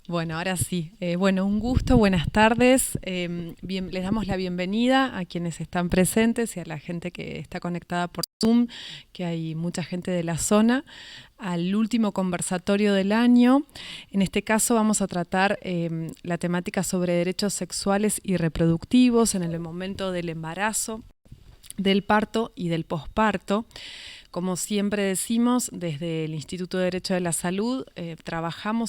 Bueno, ahora sí. Bueno, un gusto, buenas tardes. Les damos la bienvenida a quienes están presentes y a la gente que está conectada por Zoom, que hay mucha gente de la zona, al último conversatorio del año. En este caso vamos a tratar la temática sobre derechos sexuales y reproductivos en el momento del embarazo, del parto y del posparto. Como siempre decimos, desde el Instituto de Derecho de la Salud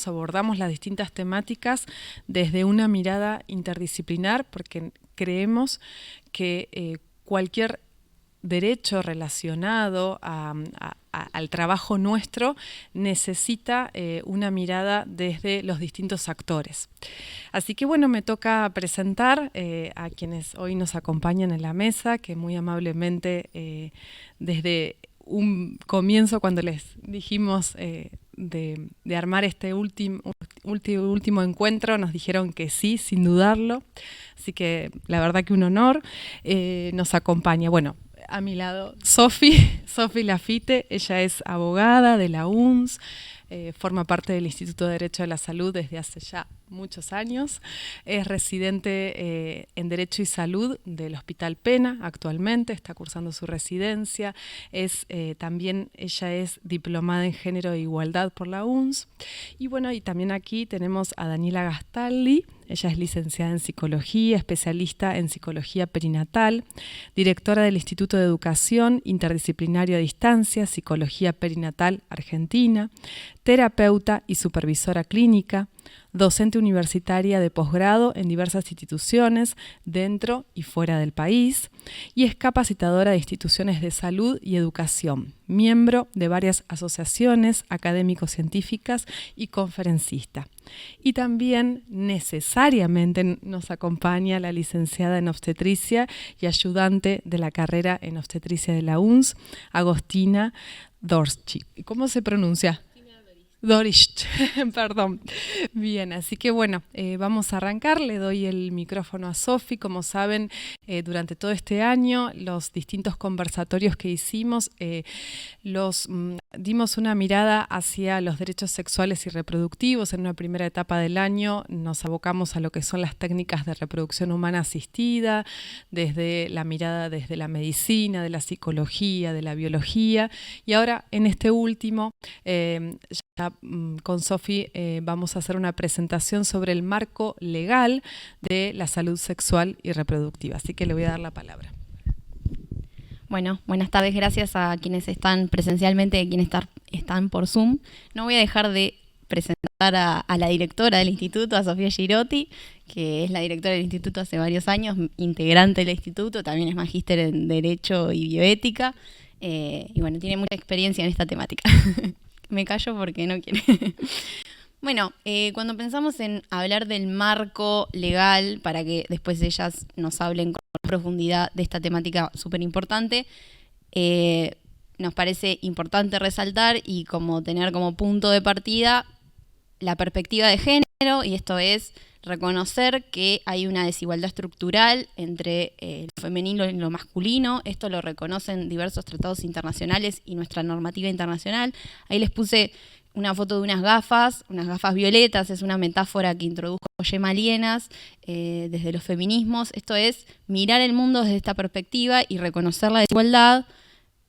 abordamos las distintas temáticas desde una mirada interdisciplinar, porque creemos que cualquier derecho relacionado al trabajo nuestro necesita una mirada desde los distintos actores. Así que bueno, me toca presentar a quienes hoy nos acompañan en la mesa, que muy amablemente desde un comienzo, cuando les dijimos de armar este último encuentro, nos dijeron que sí, sin dudarlo. Así que la verdad que un honor. Nos acompaña, bueno, a mi lado Sofi Lafite. Ella es abogada de la UNS, forma parte del Instituto de Derecho de la Salud desde hace ya muchos años, es residente en Derecho y Salud del Hospital Pena actualmente, está cursando su residencia, también ella es diplomada en Género e Igualdad por la UNS. Y bueno, y también aquí tenemos a Daniela Gastaldi. Ella es licenciada en Psicología, especialista en Psicología Perinatal, directora del Instituto de Educación Interdisciplinario a Distancia, Psicología Perinatal Argentina, terapeuta y supervisora clínica, docente universitaria de posgrado en diversas instituciones dentro y fuera del país, y es capacitadora de instituciones de salud y educación, miembro de varias asociaciones académico-científicas y conferencista. Y también necesariamente nos acompaña la licenciada en obstetricia y ayudante de la carrera en obstetricia de la UNS, Agostina Dorschi. ¿Cómo se pronuncia? Dorisch, perdón. Bien, así que bueno, vamos a arrancar. Le doy el micrófono a Sofi. Como saben, durante todo este año, los distintos conversatorios que hicimos, dimos una mirada hacia los derechos sexuales y reproductivos. En una primera etapa del año nos abocamos a lo que son las técnicas de reproducción humana asistida, desde la mirada desde la medicina, de la psicología, de la biología. Y ahora, en este último, con Sofi vamos a hacer una presentación sobre el marco legal de la salud sexual y reproductiva. Así que le voy a dar la palabra. Bueno, buenas tardes. Gracias a quienes están presencialmente y a quienes están por Zoom. No voy a dejar de presentar a la directora del instituto, a Sofía Girotti, que es la directora del instituto hace varios años, integrante del instituto, también es magíster en Derecho y Bioética, y bueno, tiene mucha experiencia en esta temática. Me callo porque no quiere. Bueno, cuando pensamos en hablar del marco legal, para que después ellas nos hablen con profundidad de esta temática súper importante, nos parece importante resaltar y como tener como punto de partida la perspectiva de género, y esto es reconocer que hay una desigualdad estructural entre lo femenino y lo masculino. Esto lo reconocen diversos tratados internacionales y nuestra normativa internacional. Ahí les puse una foto de unas gafas violetas, es una metáfora que introdujo Gemma Lienas desde los feminismos. Esto es mirar el mundo desde esta perspectiva y reconocer la desigualdad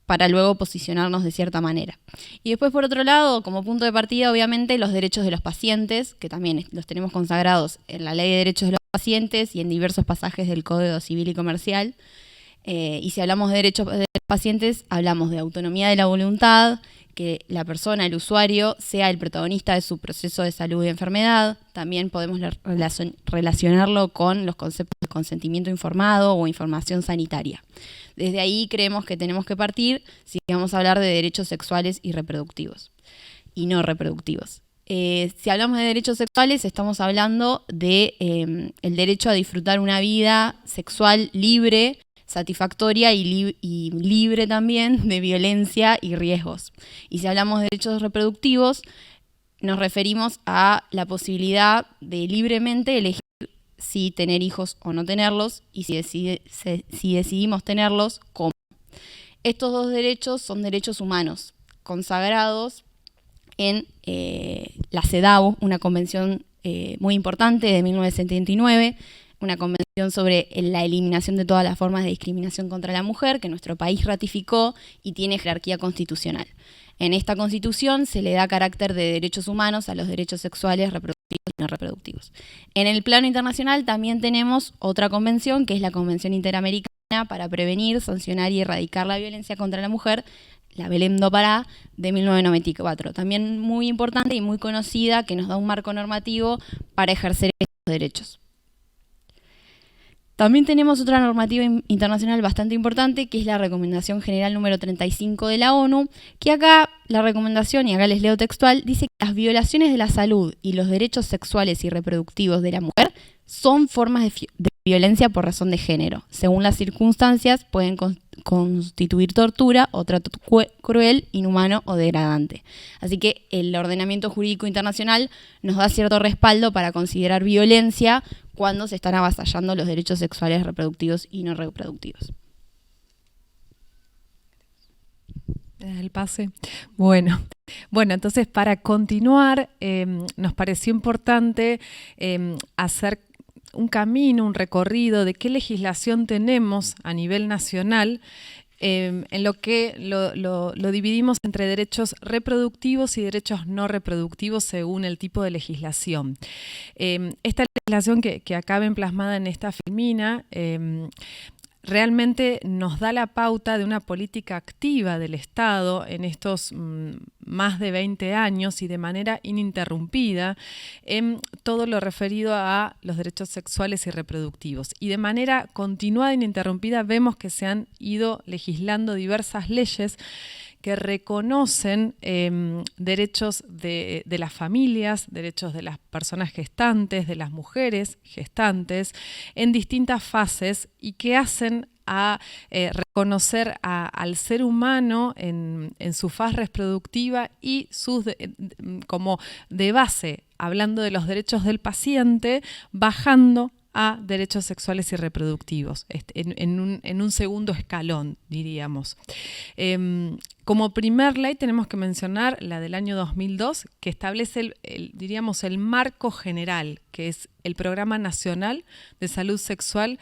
para luego posicionarnos de cierta manera. Y después, por otro lado, como punto de partida, obviamente, los derechos de los pacientes, que también los tenemos consagrados en la Ley de Derechos de los Pacientes y en diversos pasajes del Código Civil y Comercial. Y si hablamos de derechos de los pacientes, hablamos de autonomía de la voluntad, que la persona, el usuario, sea el protagonista de su proceso de salud y enfermedad. También podemos relacionarlo con los conceptos de consentimiento informado o información sanitaria. Desde ahí creemos que tenemos que partir si vamos a hablar de derechos sexuales y reproductivos, y no reproductivos. Si hablamos de derechos sexuales, estamos hablando de el derecho a disfrutar una vida sexual libre, satisfactoria y libre también de violencia y riesgos. Y si hablamos de derechos reproductivos, nos referimos a la posibilidad de libremente elegir si tener hijos o no tenerlos, y si decidimos tenerlos, ¿cómo? Estos dos derechos son derechos humanos consagrados en la CEDAW, una convención muy importante de 1979, una convención sobre la eliminación de todas las formas de discriminación contra la mujer que nuestro país ratificó y tiene jerarquía constitucional. En esta constitución se le da carácter de derechos humanos a los derechos sexuales, reproductivos y no reproductivos. En el plano internacional también tenemos otra convención, que es la Convención Interamericana para prevenir, sancionar y erradicar la violencia contra la mujer, la Belém do Pará, de 1994. También muy importante y muy conocida, que nos da un marco normativo para ejercer estos derechos. También tenemos otra normativa internacional bastante importante, que es la Recomendación General número 35 de la ONU, que acá la recomendación, y acá les leo textual, dice que las violaciones de la salud y los derechos sexuales y reproductivos de la mujer son formas de violencia por razón de género. Según las circunstancias, pueden constituir tortura o trato cruel, inhumano o degradante. Así que el ordenamiento jurídico internacional nos da cierto respaldo para considerar violencia cuando se están avasallando los derechos sexuales, reproductivos y no reproductivos. El pase. Bueno, entonces para continuar, nos pareció importante hacer un camino, un recorrido de qué legislación tenemos a nivel nacional, en lo que lo dividimos entre derechos reproductivos y derechos no reproductivos según el tipo de legislación. Esta legislación que acá ven plasmada en esta filmina realmente nos da la pauta de una política activa del Estado en estos más de 20 años y de manera ininterrumpida en todo lo referido a los derechos sexuales y reproductivos. Y de manera continuada e ininterrumpida vemos que se han ido legislando diversas leyes que reconocen derechos de las familias, derechos de las personas gestantes, de las mujeres gestantes, en distintas fases y que hacen a reconocer al ser humano en su faz reproductiva y como de base, hablando de los derechos del paciente, bajando a derechos sexuales y reproductivos, en un segundo escalón, diríamos. Como primer ley tenemos que mencionar la del año 2002, que establece diríamos, el marco general, que es el Programa Nacional de Salud Sexual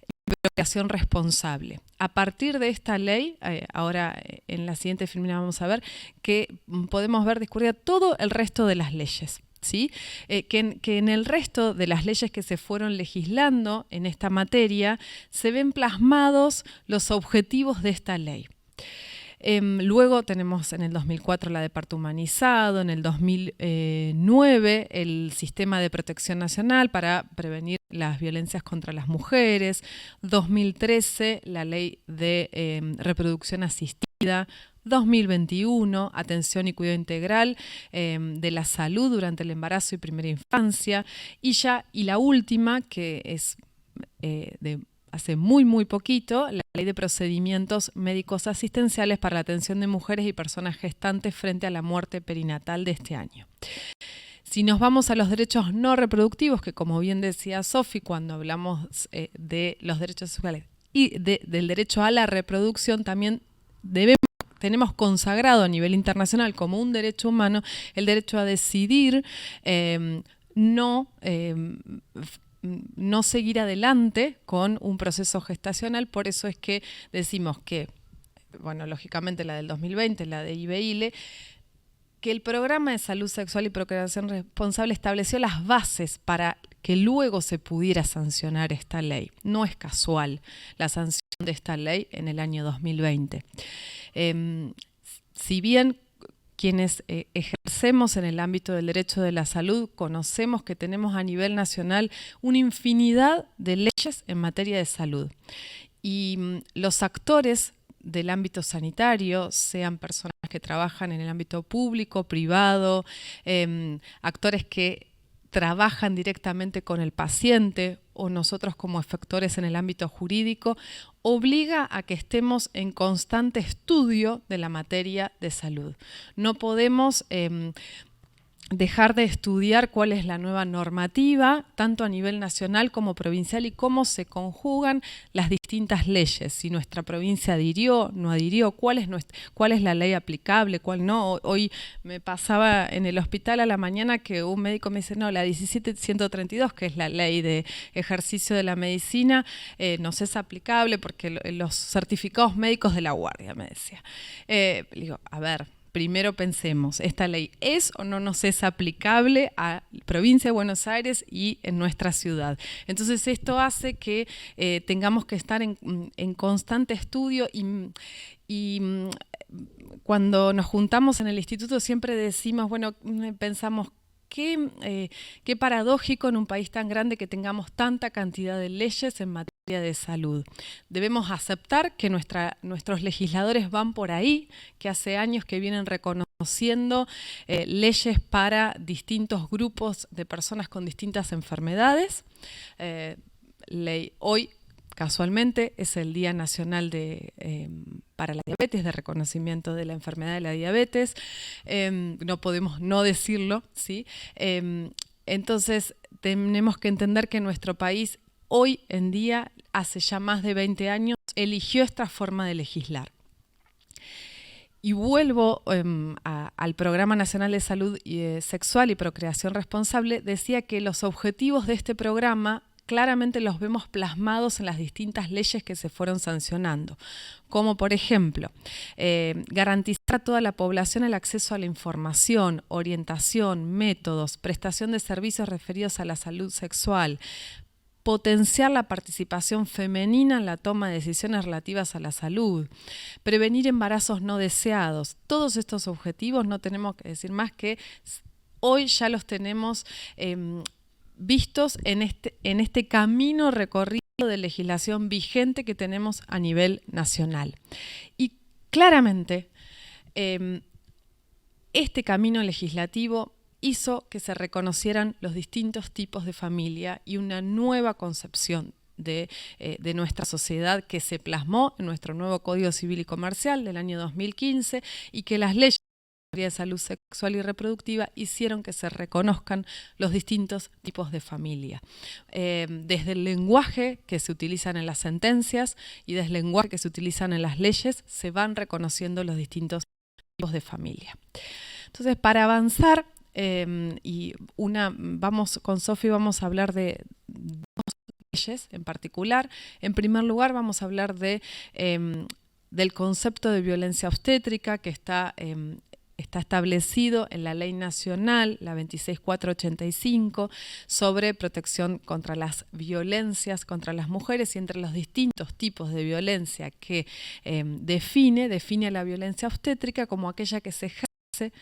y Procreación Responsable. A partir de esta ley, ahora en la siguiente filmina vamos a ver, que podemos ver discurrir todo el resto de las leyes. ¿Sí? Que en el resto de las leyes que se fueron legislando en esta materia se ven plasmados los objetivos de esta ley. Luego tenemos en el 2004 la de parto humanizado, en el 2009 el Sistema de Protección Nacional para prevenir las violencias contra las mujeres, 2013 la Ley de Reproducción Asistida, 2021, atención y cuidado integral de la salud durante el embarazo y primera infancia, y la última, que es de hace muy poquito, la Ley de Procedimientos Médicos Asistenciales para la Atención de Mujeres y Personas Gestantes frente a la muerte perinatal de este año. Si nos vamos a los derechos no reproductivos, que como bien decía Sofi, cuando hablamos de los derechos sexuales y del derecho a la reproducción, también tenemos consagrado a nivel internacional como un derecho humano el derecho a decidir no seguir adelante con un proceso gestacional. Por eso es que decimos que, bueno, lógicamente la del 2020, la de IBEILE, que el Programa de Salud Sexual y Procreación Responsable estableció las bases para que luego se pudiera sancionar esta ley. No es casual la sanción de esta ley en el año 2020. Si bien quienes ejercemos en el ámbito del derecho de la salud conocemos que tenemos a nivel nacional una infinidad de leyes en materia de salud, y los actores del ámbito sanitario, sean personas que trabajan en el ámbito público, privado, actores que trabajan directamente con el paciente o nosotros como efectores en el ámbito jurídico, obliga a que estemos en constante estudio de la materia de salud. No podemos dejar de estudiar cuál es la nueva normativa, tanto a nivel nacional como provincial, y cómo se conjugan las distintas leyes, si nuestra provincia adhirió, no adhirió, cuál es la ley aplicable, cuál no. Hoy me pasaba en el hospital a la mañana que un médico me dice, no, la 17132, que es la ley de ejercicio de la medicina, nos es aplicable porque los certificados médicos de la guardia, me decía. Digo, a ver, primero pensemos, ¿esta ley es o no nos es aplicable a la provincia de Buenos Aires y en nuestra ciudad? Entonces esto hace que tengamos que estar en constante estudio y cuando nos juntamos en el instituto siempre decimos, bueno, pensamos, qué paradójico en un país tan grande que tengamos tanta cantidad de leyes en materia de salud. Debemos aceptar que nuestros legisladores van por ahí, que hace años que vienen reconociendo leyes para distintos grupos de personas con distintas enfermedades. Hoy, casualmente, es el Día Nacional para la Diabetes, de reconocimiento de la enfermedad de la diabetes. No podemos no decirlo, ¿sí? Entonces, tenemos que entender que nuestro país, hoy en día, hace ya más de 20 años, eligió esta forma de legislar. Y vuelvo al Programa Nacional de Salud Sexual y Procreación Responsable. Decía que los objetivos de este programa claramente los vemos plasmados en las distintas leyes que se fueron sancionando, como por ejemplo, garantizar a toda la población el acceso a la información, orientación, métodos, prestación de servicios referidos a la salud sexual, potenciar la participación femenina en la toma de decisiones relativas a la salud, prevenir embarazos no deseados. Todos estos objetivos, no tenemos que decir más que hoy ya los tenemos vistos en este camino recorrido de legislación vigente que tenemos a nivel nacional. Y claramente este camino legislativo hizo que se reconocieran los distintos tipos de familia y una nueva concepción de nuestra sociedad que se plasmó en nuestro nuevo Código Civil y Comercial del año 2015 y que las leyes de salud sexual y reproductiva hicieron que se reconozcan los distintos tipos de familia. Desde el lenguaje que se utilizan en las sentencias y desde el lenguaje que se utilizan en las leyes se van reconociendo los distintos tipos de familia. Entonces, para avanzar, con Sofi vamos a hablar de dos leyes en particular. En primer lugar, vamos a hablar del concepto de violencia obstétrica que está establecido en la Ley Nacional, la 26485, sobre protección contra las violencias contra las mujeres y entre los distintos tipos de violencia que define a la violencia obstétrica como aquella que ejerce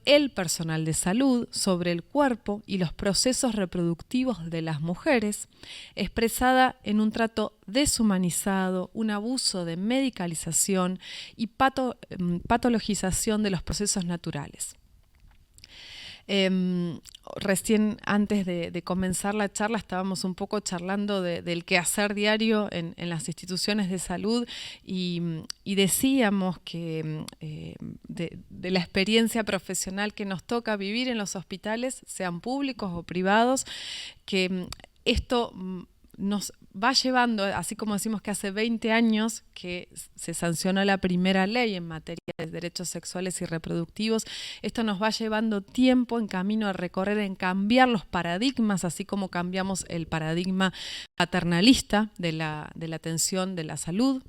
el personal de salud sobre el cuerpo y los procesos reproductivos de las mujeres, expresada en un trato deshumanizado, un abuso de medicalización y patologización de los procesos naturales. Recién antes de comenzar la charla estábamos un poco charlando del quehacer diario en las instituciones de salud y decíamos que de la experiencia profesional que nos toca vivir en los hospitales, sean públicos o privados, que esto nos va llevando, así como decimos que hace 20 años que se sancionó la primera ley en materia de derechos sexuales y reproductivos, esto nos va llevando tiempo en camino a recorrer, en cambiar los paradigmas, así como cambiamos el paradigma paternalista de la atención de la salud,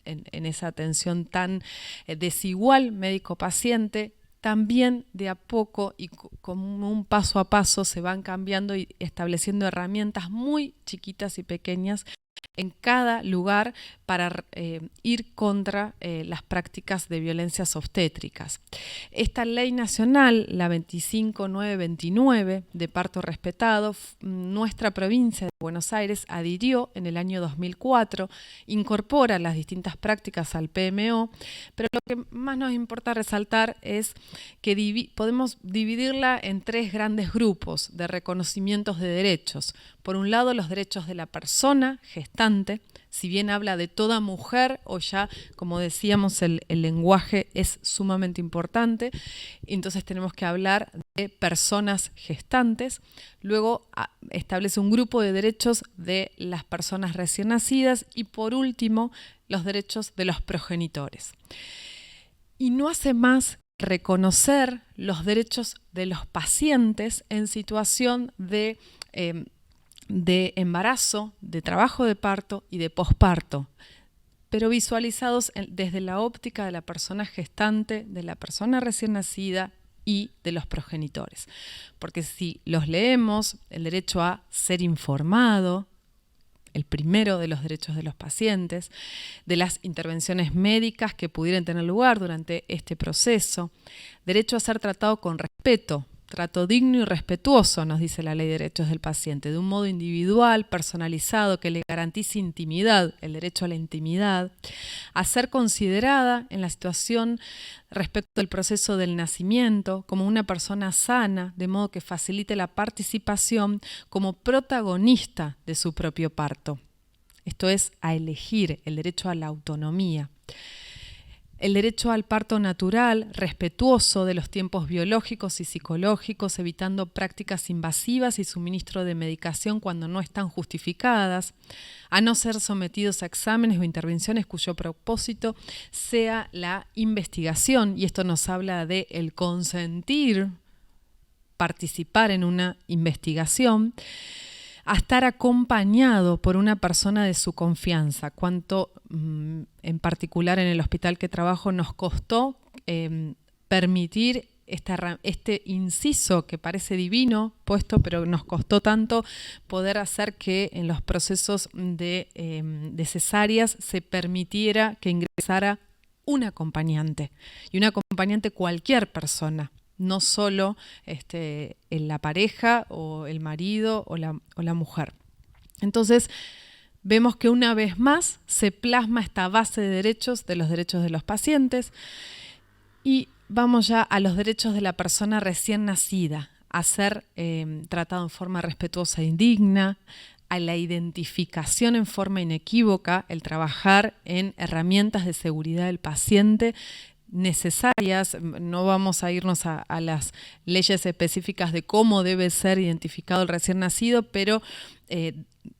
en esa atención tan desigual médico-paciente. También de a poco y como un paso a paso se van cambiando y estableciendo herramientas muy chiquitas y pequeñas en cada lugar para ir contra las prácticas de violencias obstétricas. Esta ley nacional, la 25929 de parto respetado, nuestra provincia de Buenos Aires adhirió en el año 2004, incorpora las distintas prácticas al PMO, pero lo que más nos importa resaltar es que podemos dividirla en tres grandes grupos de reconocimientos de derechos. Por un lado, los derechos de la persona gestante gestante. Si bien habla de toda mujer, o ya, como decíamos, el lenguaje es sumamente importante, entonces tenemos que hablar de personas gestantes. Luego establece un grupo de derechos de las personas recién nacidas y, por último, los derechos de los progenitores. Y no hace más reconocer los derechos de los pacientes en situación de embarazo, de trabajo de parto y de posparto, pero visualizados desde la óptica de la persona gestante, de la persona recién nacida y de los progenitores. Porque si los leemos, el derecho a ser informado, el primero de los derechos de los pacientes, de las intervenciones médicas que pudieran tener lugar durante este proceso, derecho a ser tratado con respeto, trato digno y respetuoso, nos dice la Ley de Derechos del Paciente, de un modo individual, personalizado, que le garantice intimidad, el derecho a la intimidad, a ser considerada en la situación respecto del proceso del nacimiento como una persona sana, de modo que facilite la participación como protagonista de su propio parto. Esto es, a elegir, el derecho a la autonomía. El derecho al parto natural, respetuoso de los tiempos biológicos y psicológicos, evitando prácticas invasivas y suministro de medicación cuando no están justificadas, a no ser sometidos a exámenes o intervenciones cuyo propósito sea la investigación, y esto nos habla de el consentir, participar en una investigación, a estar acompañado por una persona de su confianza. Cuánto, en particular en el hospital que trabajo, nos costó permitir este inciso que parece divino puesto, pero nos costó tanto poder hacer que en los procesos de cesáreas se permitiera que ingresara un acompañante, y un acompañante cualquier persona, no solo la pareja o el marido o la mujer. Entonces, vemos que una vez más se plasma esta base de derechos de los pacientes, y vamos ya a los derechos de la persona recién nacida, a ser tratado en forma respetuosa e digna, a la identificación en forma inequívoca, el trabajar en herramientas de seguridad del paciente necesarias. No vamos a irnos a las leyes específicas de cómo debe ser identificado el recién nacido, pero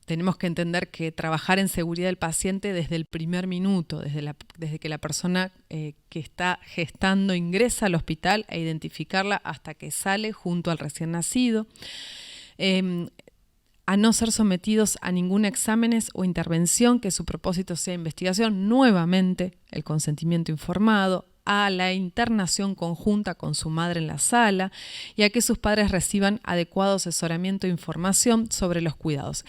tenemos que entender que trabajar en seguridad del paciente desde el primer minuto, desde que la persona que está gestando ingresa al hospital, a identificarla hasta que sale junto al recién nacido, a no ser sometidos a ningún exámenes o intervención que su propósito sea investigación, nuevamente el consentimiento informado, a la internación conjunta con su madre en la sala y a que sus padres reciban adecuado asesoramiento e información sobre los cuidados.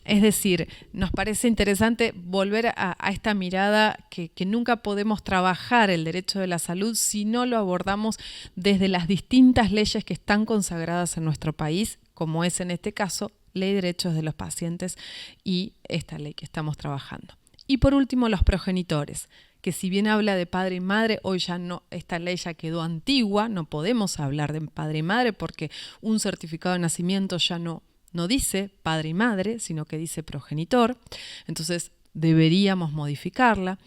Es decir, nos parece interesante volver a esta mirada que nunca podemos trabajar el derecho de la salud si no lo abordamos desde las distintas leyes que están consagradas en nuestro país, como es en este caso Ley de Derechos de los Pacientes y esta ley que estamos trabajando. Y por último, los progenitores, que si bien habla de padre y madre, hoy ya no, esta ley ya quedó antigua, no podemos hablar de padre y madre porque un certificado de nacimiento ya no dice padre y madre, sino que dice progenitor, entonces deberíamos modificarla.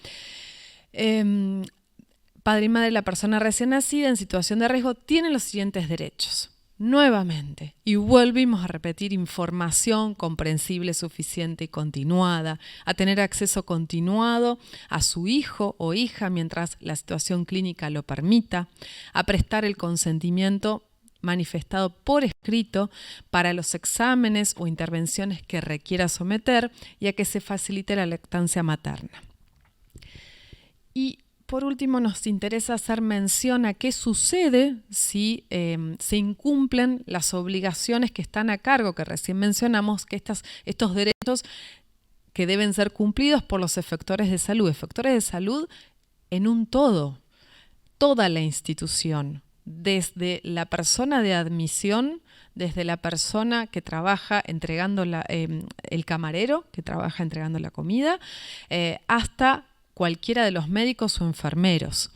Padre y madre de la persona recién nacida en situación de riesgo tienen los siguientes derechos. Nuevamente, y volvimos a repetir, información comprensible, suficiente y continuada, a tener acceso continuado a su hijo o hija mientras la situación clínica lo permita, a prestar el consentimiento manifestado por escrito para los exámenes o intervenciones que requiera someter y a que se facilite la lactancia materna. Y por último, nos interesa hacer mención a qué sucede si se incumplen las obligaciones que están a cargo, que recién mencionamos, que estos derechos que deben ser cumplidos por los efectores de salud en un todo, toda la institución, desde la persona de admisión, desde la persona que trabaja entregando el camarero, que trabaja entregando la comida, hasta cualquiera de los médicos o enfermeros.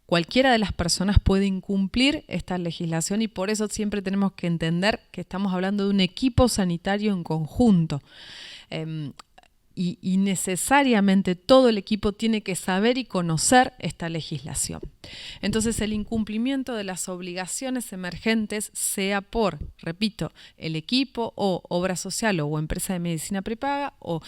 cualquiera de las personas puede incumplir esta legislación y por eso siempre tenemos que entender que estamos hablando de un equipo sanitario en conjunto. Y necesariamente todo el equipo tiene que saber y conocer esta legislación. Entonces, el incumplimiento de las obligaciones emergentes, sea por, repito, el equipo o obra social o empresa de medicina prepaga o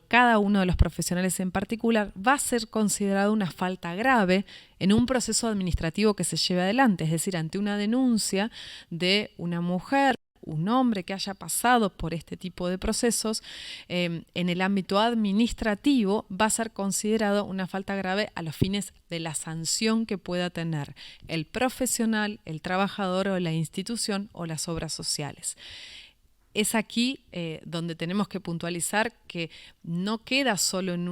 cada uno de los profesionales en particular, va a ser considerado una falta grave en un proceso administrativo que se lleve adelante, es decir, ante una denuncia de una mujer, un hombre que haya pasado por este tipo de procesos, en el ámbito administrativo va a ser considerado una falta grave a los fines de la sanción que pueda tener el profesional, el trabajador o la institución o las obras sociales. Es aquí donde tenemos que puntualizar que no queda solo en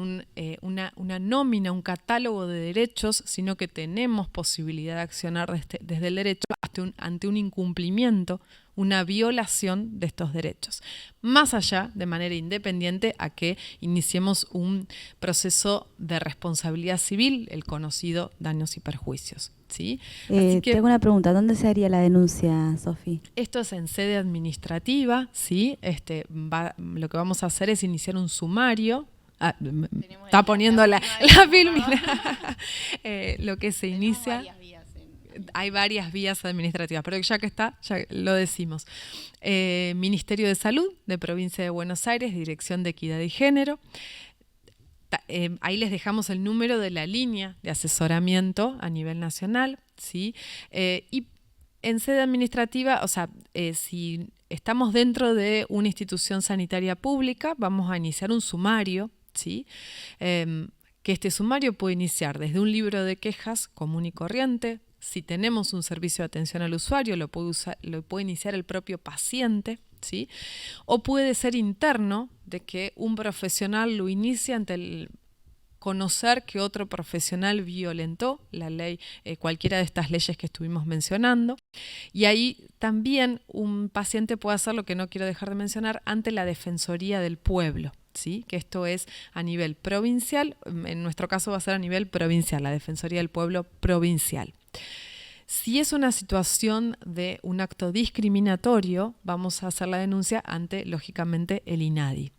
una nómina, un catálogo de derechos, sino que tenemos posibilidad de accionar desde el derecho ante un incumplimiento, una violación de estos derechos, más allá, de manera independiente, a que iniciemos un proceso de responsabilidad civil, el conocido daños y perjuicios. ¿Sí? Así que, tengo una pregunta, ¿dónde se haría la denuncia, Sofi? Esto es en sede administrativa, ¿sí? Lo que vamos a hacer es iniciar un sumario. Está poniendo la filmina. Lo que se inicia. Hay varias vías administrativas, pero ya que está, ya lo decimos. Ministerio de Salud de Provincia de Buenos Aires, Dirección de Equidad y Género. Ahí les dejamos el número de la línea de asesoramiento a nivel nacional, ¿sí? Y en sede administrativa, o sea, si estamos dentro de una institución sanitaria pública, vamos a iniciar un sumario, ¿sí? Que este sumario puede iniciar desde un libro de quejas común y corriente. Si tenemos un servicio de atención al usuario, lo puede iniciar el propio paciente, ¿sí? O puede ser interno, de que un profesional lo inicie ante el conocer que otro profesional violentó la ley, cualquiera de estas leyes que estuvimos mencionando. Y ahí también un paciente puede hacer, lo que no quiero dejar de mencionar, ante la Defensoría del Pueblo, ¿sí? Que esto es a nivel provincial, en nuestro caso va a ser a nivel provincial, la Defensoría del Pueblo provincial. Si es una situación de un acto discriminatorio, vamos a hacer la denuncia ante, lógicamente, el INADI.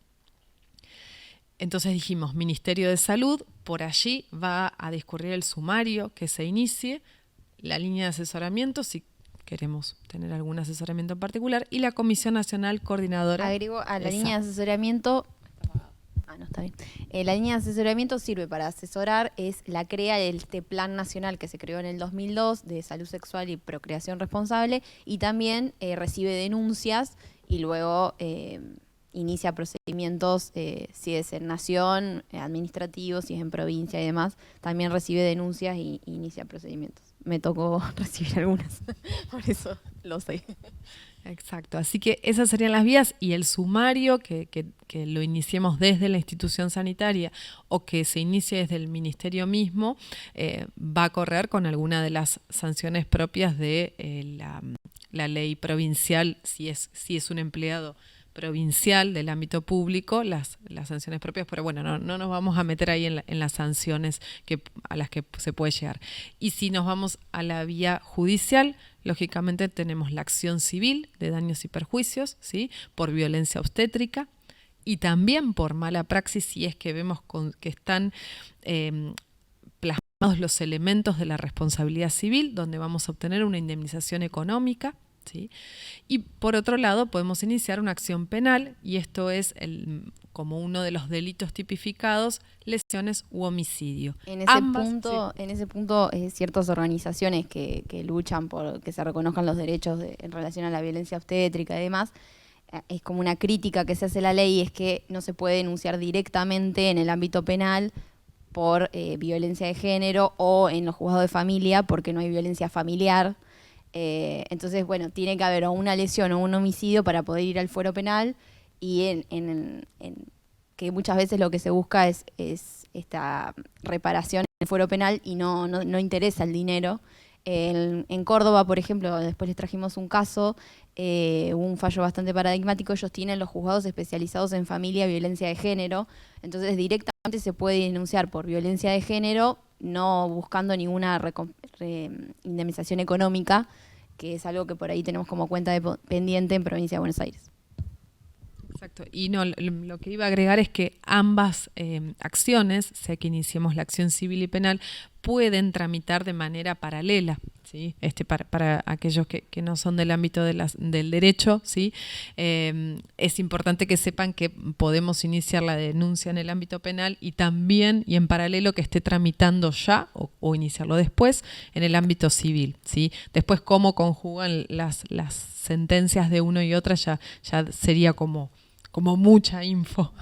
Entonces dijimos, Ministerio de Salud, por allí va a discurrir el sumario que se inicie, la línea de asesoramiento, si queremos tener algún asesoramiento en particular, y la Comisión Nacional Coordinadora. Agrego a la línea de asesoramiento. No, está bien. La línea de asesoramiento sirve para asesorar, es la CREA, este plan nacional que se creó en el 2002 de salud sexual y procreación responsable, y también recibe denuncias y luego inicia procedimientos, si es en nación, administrativos, si es en provincia y demás, también recibe denuncias y inicia procedimientos. Me tocó recibir algunas, por eso lo sé. Exacto, así que esas serían las vías, y el sumario que lo iniciemos desde la institución sanitaria o que se inicie desde el ministerio mismo, va a correr con alguna de las sanciones propias de la ley provincial, si es un empleado provincial del ámbito público, las sanciones propias, pero bueno, no nos vamos a meter ahí en las sanciones a las que se puede llegar. Y si nos vamos a la vía judicial, lógicamente tenemos la acción civil de daños y perjuicios, ¿sí? Por violencia obstétrica y también por mala praxis, si es que vemos que están plasmados los elementos de la responsabilidad civil, donde vamos a obtener una indemnización económica, ¿sí? Y por otro lado podemos iniciar una acción penal, y esto es como uno de los delitos tipificados, lesiones u homicidio. En ese punto, ciertas organizaciones que luchan por que se reconozcan los derechos en relación a la violencia obstétrica y demás, es como una crítica que se hace a la ley, es que no se puede denunciar directamente en el ámbito penal por violencia de género o en los juzgados de familia porque no hay violencia familiar. Entonces, bueno, tiene que haber o una lesión o un homicidio para poder ir al fuero penal, y que muchas veces lo que se busca es esta reparación en el fuero penal y no interesa el dinero. En Córdoba, por ejemplo, después les trajimos un caso, hubo un fallo bastante paradigmático. Ellos tienen los juzgados especializados en familia y violencia de género, entonces directamente se puede denunciar por violencia de género no buscando ninguna indemnización económica, que es algo que por ahí tenemos como cuenta pendiente en Provincia de Buenos Aires. Exacto. Y no, lo que iba a agregar es que ambas acciones, sea que iniciemos la acción civil y penal, pueden tramitar de manera paralela, ¿sí? Para aquellos que no son del ámbito del derecho, ¿sí? Es importante que sepan que podemos iniciar la denuncia en el ámbito penal y también, y en paralelo, que esté tramitando ya o iniciarlo después en el ámbito civil, ¿sí? Después, cómo conjugan las sentencias de uno y otra ya sería como mucha info.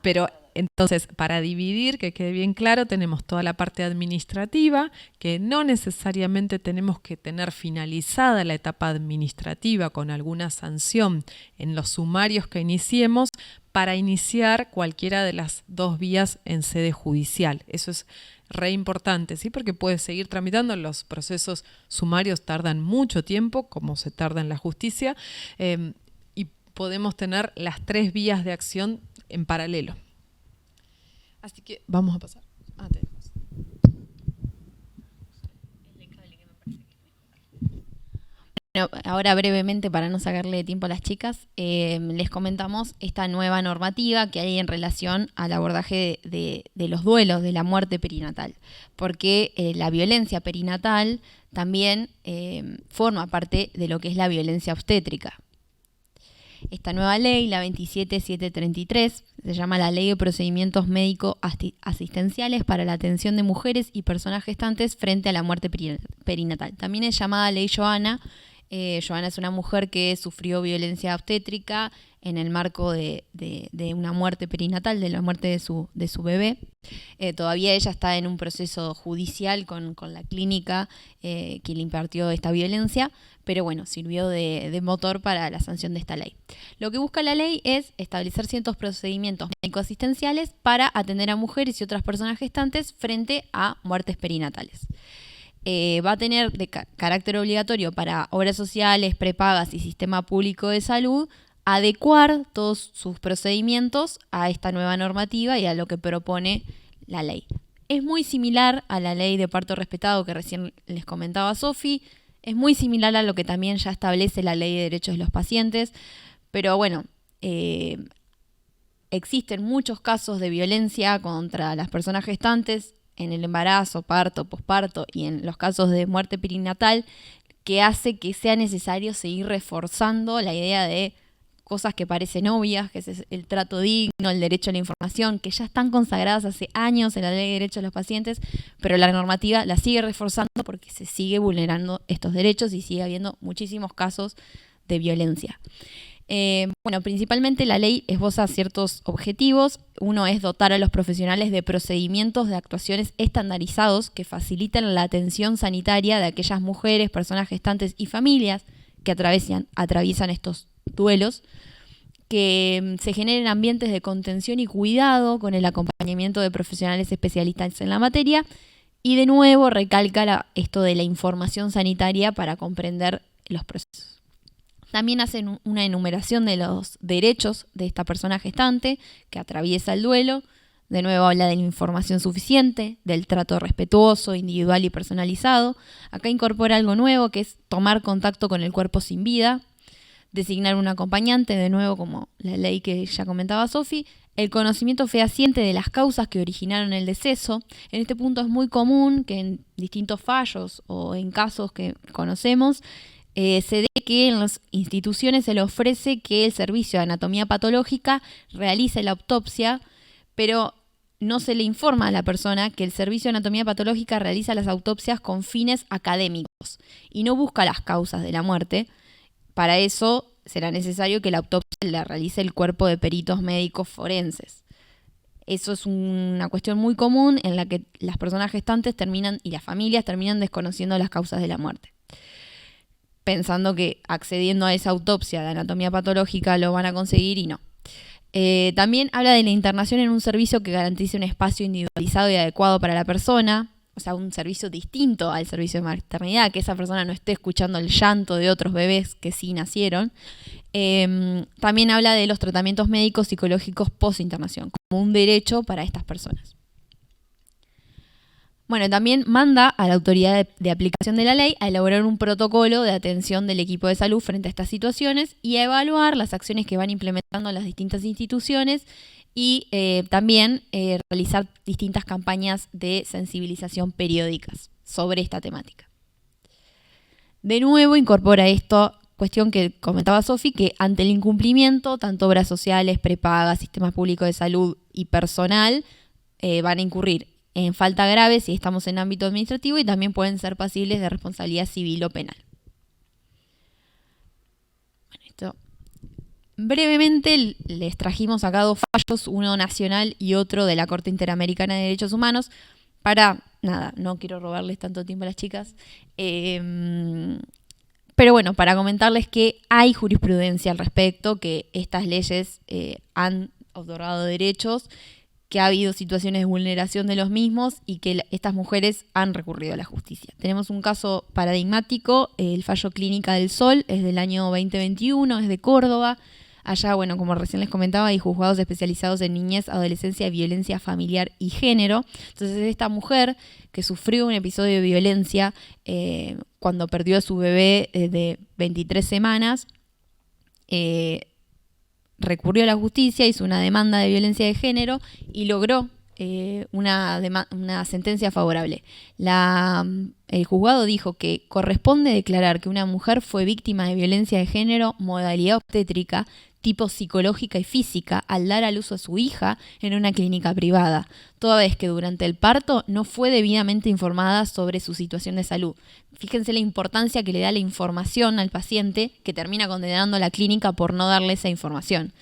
Pero entonces, para dividir, que quede bien claro, tenemos toda la parte administrativa, que no necesariamente tenemos que tener finalizada la etapa administrativa con alguna sanción en los sumarios que iniciemos para iniciar cualquiera de las dos vías en sede judicial. Eso es re importante, ¿sí? Porque puedes seguir tramitando. Los procesos sumarios tardan mucho tiempo, como se tarda en la justicia, y podemos tener las tres vías de acción en paralelo. Así que vamos a pasar. Bueno, ahora brevemente, para no sacarle tiempo a las chicas, les comentamos esta nueva normativa que hay en relación al abordaje de los duelos, de la muerte perinatal, porque la violencia perinatal también forma parte de lo que es la violencia obstétrica. Esta nueva ley, la 27733, se llama la Ley de Procedimientos Médico-Asistenciales para la Atención de Mujeres y Personas Gestantes frente a la Muerte Perinatal. También es llamada Ley Joana. Joana es una mujer que sufrió violencia obstétrica en el marco de una muerte perinatal, de la muerte de su bebé. Todavía ella está en un proceso judicial con la clínica que le impartió esta violencia, pero bueno, sirvió de motor para la sanción de esta ley. Lo que busca la ley es establecer ciertos procedimientos médico-asistenciales para atender a mujeres y otras personas gestantes frente a muertes perinatales. Va a tener de carácter obligatorio para obras sociales, prepagas y sistema público de salud adecuar todos sus procedimientos a esta nueva normativa y a lo que propone la ley. Es muy similar a la ley de parto respetado que recién les comentaba Sofi, es muy similar a lo que también ya establece la Ley de Derechos de los Pacientes, pero bueno, existen muchos casos de violencia contra las personas gestantes en el embarazo, parto, posparto y en los casos de muerte perinatal, que hace que sea necesario seguir reforzando la idea de cosas que parecen obvias, que es el trato digno, el derecho a la información, que ya están consagradas hace años en la Ley de Derechos de los Pacientes, pero la normativa la sigue reforzando porque se sigue vulnerando estos derechos y sigue habiendo muchísimos casos de violencia. Bueno, principalmente la ley esboza ciertos objetivos. Uno es dotar a los profesionales de procedimientos de actuaciones estandarizados que faciliten la atención sanitaria de aquellas mujeres, personas gestantes y familias que atraviesan estos duelos, que se generen ambientes de contención y cuidado con el acompañamiento de profesionales especialistas en la materia y de nuevo recalca esto de la información sanitaria para comprender los procesos. También hacen una enumeración de los derechos de esta persona gestante que atraviesa el duelo. De nuevo habla de la información suficiente, del trato respetuoso, individual y personalizado. Acá incorpora algo nuevo que es tomar contacto con el cuerpo sin vida, designar un acompañante, de nuevo como la ley que ya comentaba Sofi, el conocimiento fehaciente de las causas que originaron el deceso. En este punto es muy común que en distintos fallos o en casos que conocemos se dé que en las instituciones se le ofrece que el servicio de anatomía patológica realice la autopsia, pero no se le informa a la persona que el servicio de anatomía patológica realiza las autopsias con fines académicos y no busca las causas de la muerte. Para eso será necesario que la autopsia la realice el cuerpo de peritos médicos forenses. Eso es una cuestión muy común en la que las personas gestantes y las familias terminan desconociendo las causas de la muerte, pensando que accediendo a esa autopsia de anatomía patológica lo van a conseguir y no. También habla de la internación en un servicio que garantice un espacio individualizado y adecuado para la persona, o sea, un servicio distinto al servicio de maternidad, que esa persona no esté escuchando el llanto de otros bebés que sí nacieron. También habla de los tratamientos médicos psicológicos post-internación, como un derecho para estas personas. Bueno, también manda a la autoridad de aplicación de la ley a elaborar un protocolo de atención del equipo de salud frente a estas situaciones y a evaluar las acciones que van implementando las distintas instituciones y también realizar distintas campañas de sensibilización periódicas sobre esta temática. De nuevo incorpora esto, cuestión que comentaba Sofi, que ante el incumplimiento, tanto obras sociales, prepagas, sistemas públicos de salud y personal van a incurrir en falta grave si estamos en ámbito administrativo y también pueden ser pasibles de responsabilidad civil o penal. Bueno, esto brevemente les trajimos acá dos fallos, uno nacional y otro de la Corte Interamericana de Derechos Humanos, para, nada, no quiero robarles tanto tiempo a las chicas, pero bueno, para comentarles que hay jurisprudencia al respecto, que estas leyes han otorgado derechos, que ha habido situaciones de vulneración de los mismos y que estas mujeres han recurrido a la justicia. Tenemos un caso paradigmático, el fallo Clínica del Sol, es del año 2021, es de Córdoba. Allá, bueno, como recién les comentaba, hay juzgados especializados en niñez, adolescencia, violencia familiar y género. Entonces, esta mujer que sufrió un episodio de violencia cuando perdió a su bebé de 23 semanas, recurrió a la justicia, hizo una demanda de violencia de género y logró una sentencia favorable. El juzgado dijo que corresponde declarar que una mujer fue víctima de violencia de género, modalidad obstétrica, tipo psicológica y física, al dar a luz a su hija en una clínica privada, toda vez que durante el parto no fue debidamente informada sobre su situación de salud. Fíjense la importancia que le da la información al paciente, que termina condenando a la clínica por no darle esa información.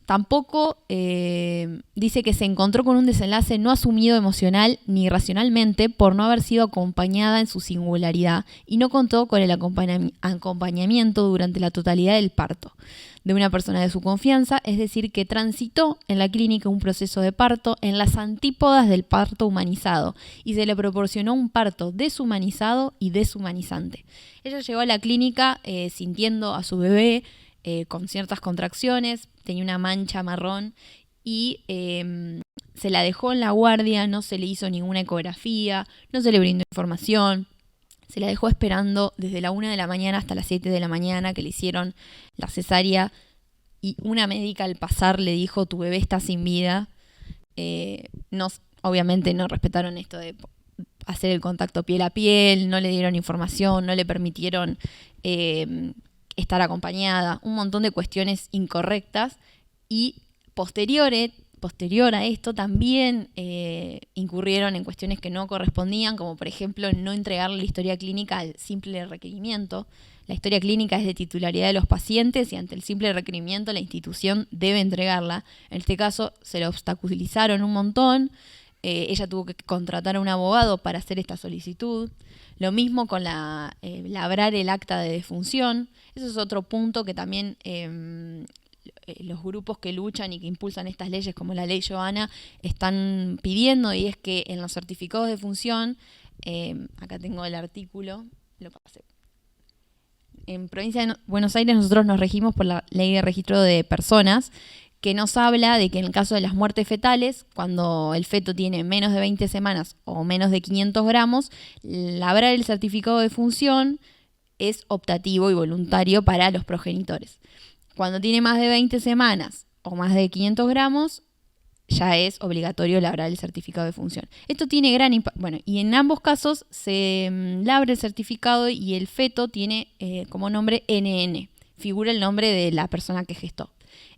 Tampoco dice que se encontró con un desenlace no asumido emocional ni racionalmente por no haber sido acompañada en su singularidad y no contó con el acompañamiento durante la totalidad del parto de una persona de su confianza, es decir, que transitó en la clínica un proceso de parto en las antípodas del parto humanizado y se le proporcionó un parto deshumanizado y deshumanizante. Ella llegó a la clínica sintiendo a su bebé con ciertas contracciones, tenía una mancha marrón y se la dejó en la guardia, no se le hizo ninguna ecografía, no se le brindó información, se la dejó esperando desde la 1 de la mañana hasta las 7 de la mañana que le hicieron la cesárea y una médica al pasar le dijo: tu bebé está sin vida. Obviamente no respetaron esto de hacer el contacto piel a piel, no le dieron información, no le permitieron estar acompañada, un montón de cuestiones incorrectas y posterior a esto también incurrieron en cuestiones que no correspondían, como por ejemplo no entregarle la historia clínica al simple requerimiento. La historia clínica es de titularidad de los pacientes y ante el simple requerimiento la institución debe entregarla. En este caso se lo obstaculizaron un montón. Ella tuvo que contratar a un abogado para hacer esta solicitud. Lo mismo con labrar el acta de defunción. Eso es otro punto que también los grupos que luchan y que impulsan estas leyes, como la ley Johanna, están pidiendo, y es que en los certificados de función, acá tengo el artículo, lo pasé. En provincia de Buenos Aires nosotros nos regimos por la ley de registro de personas, que nos habla de que en el caso de las muertes fetales, cuando el feto tiene menos de 20 semanas o menos de 500 gramos, labrar el certificado de función es optativo y voluntario para los progenitores. Cuando tiene más de 20 semanas o más de 500 gramos, ya es obligatorio labrar el certificado de función. Esto tiene gran impacto. Bueno, y en ambos casos se labra el certificado y el feto tiene como nombre NN. Figura el nombre de la persona que gestó.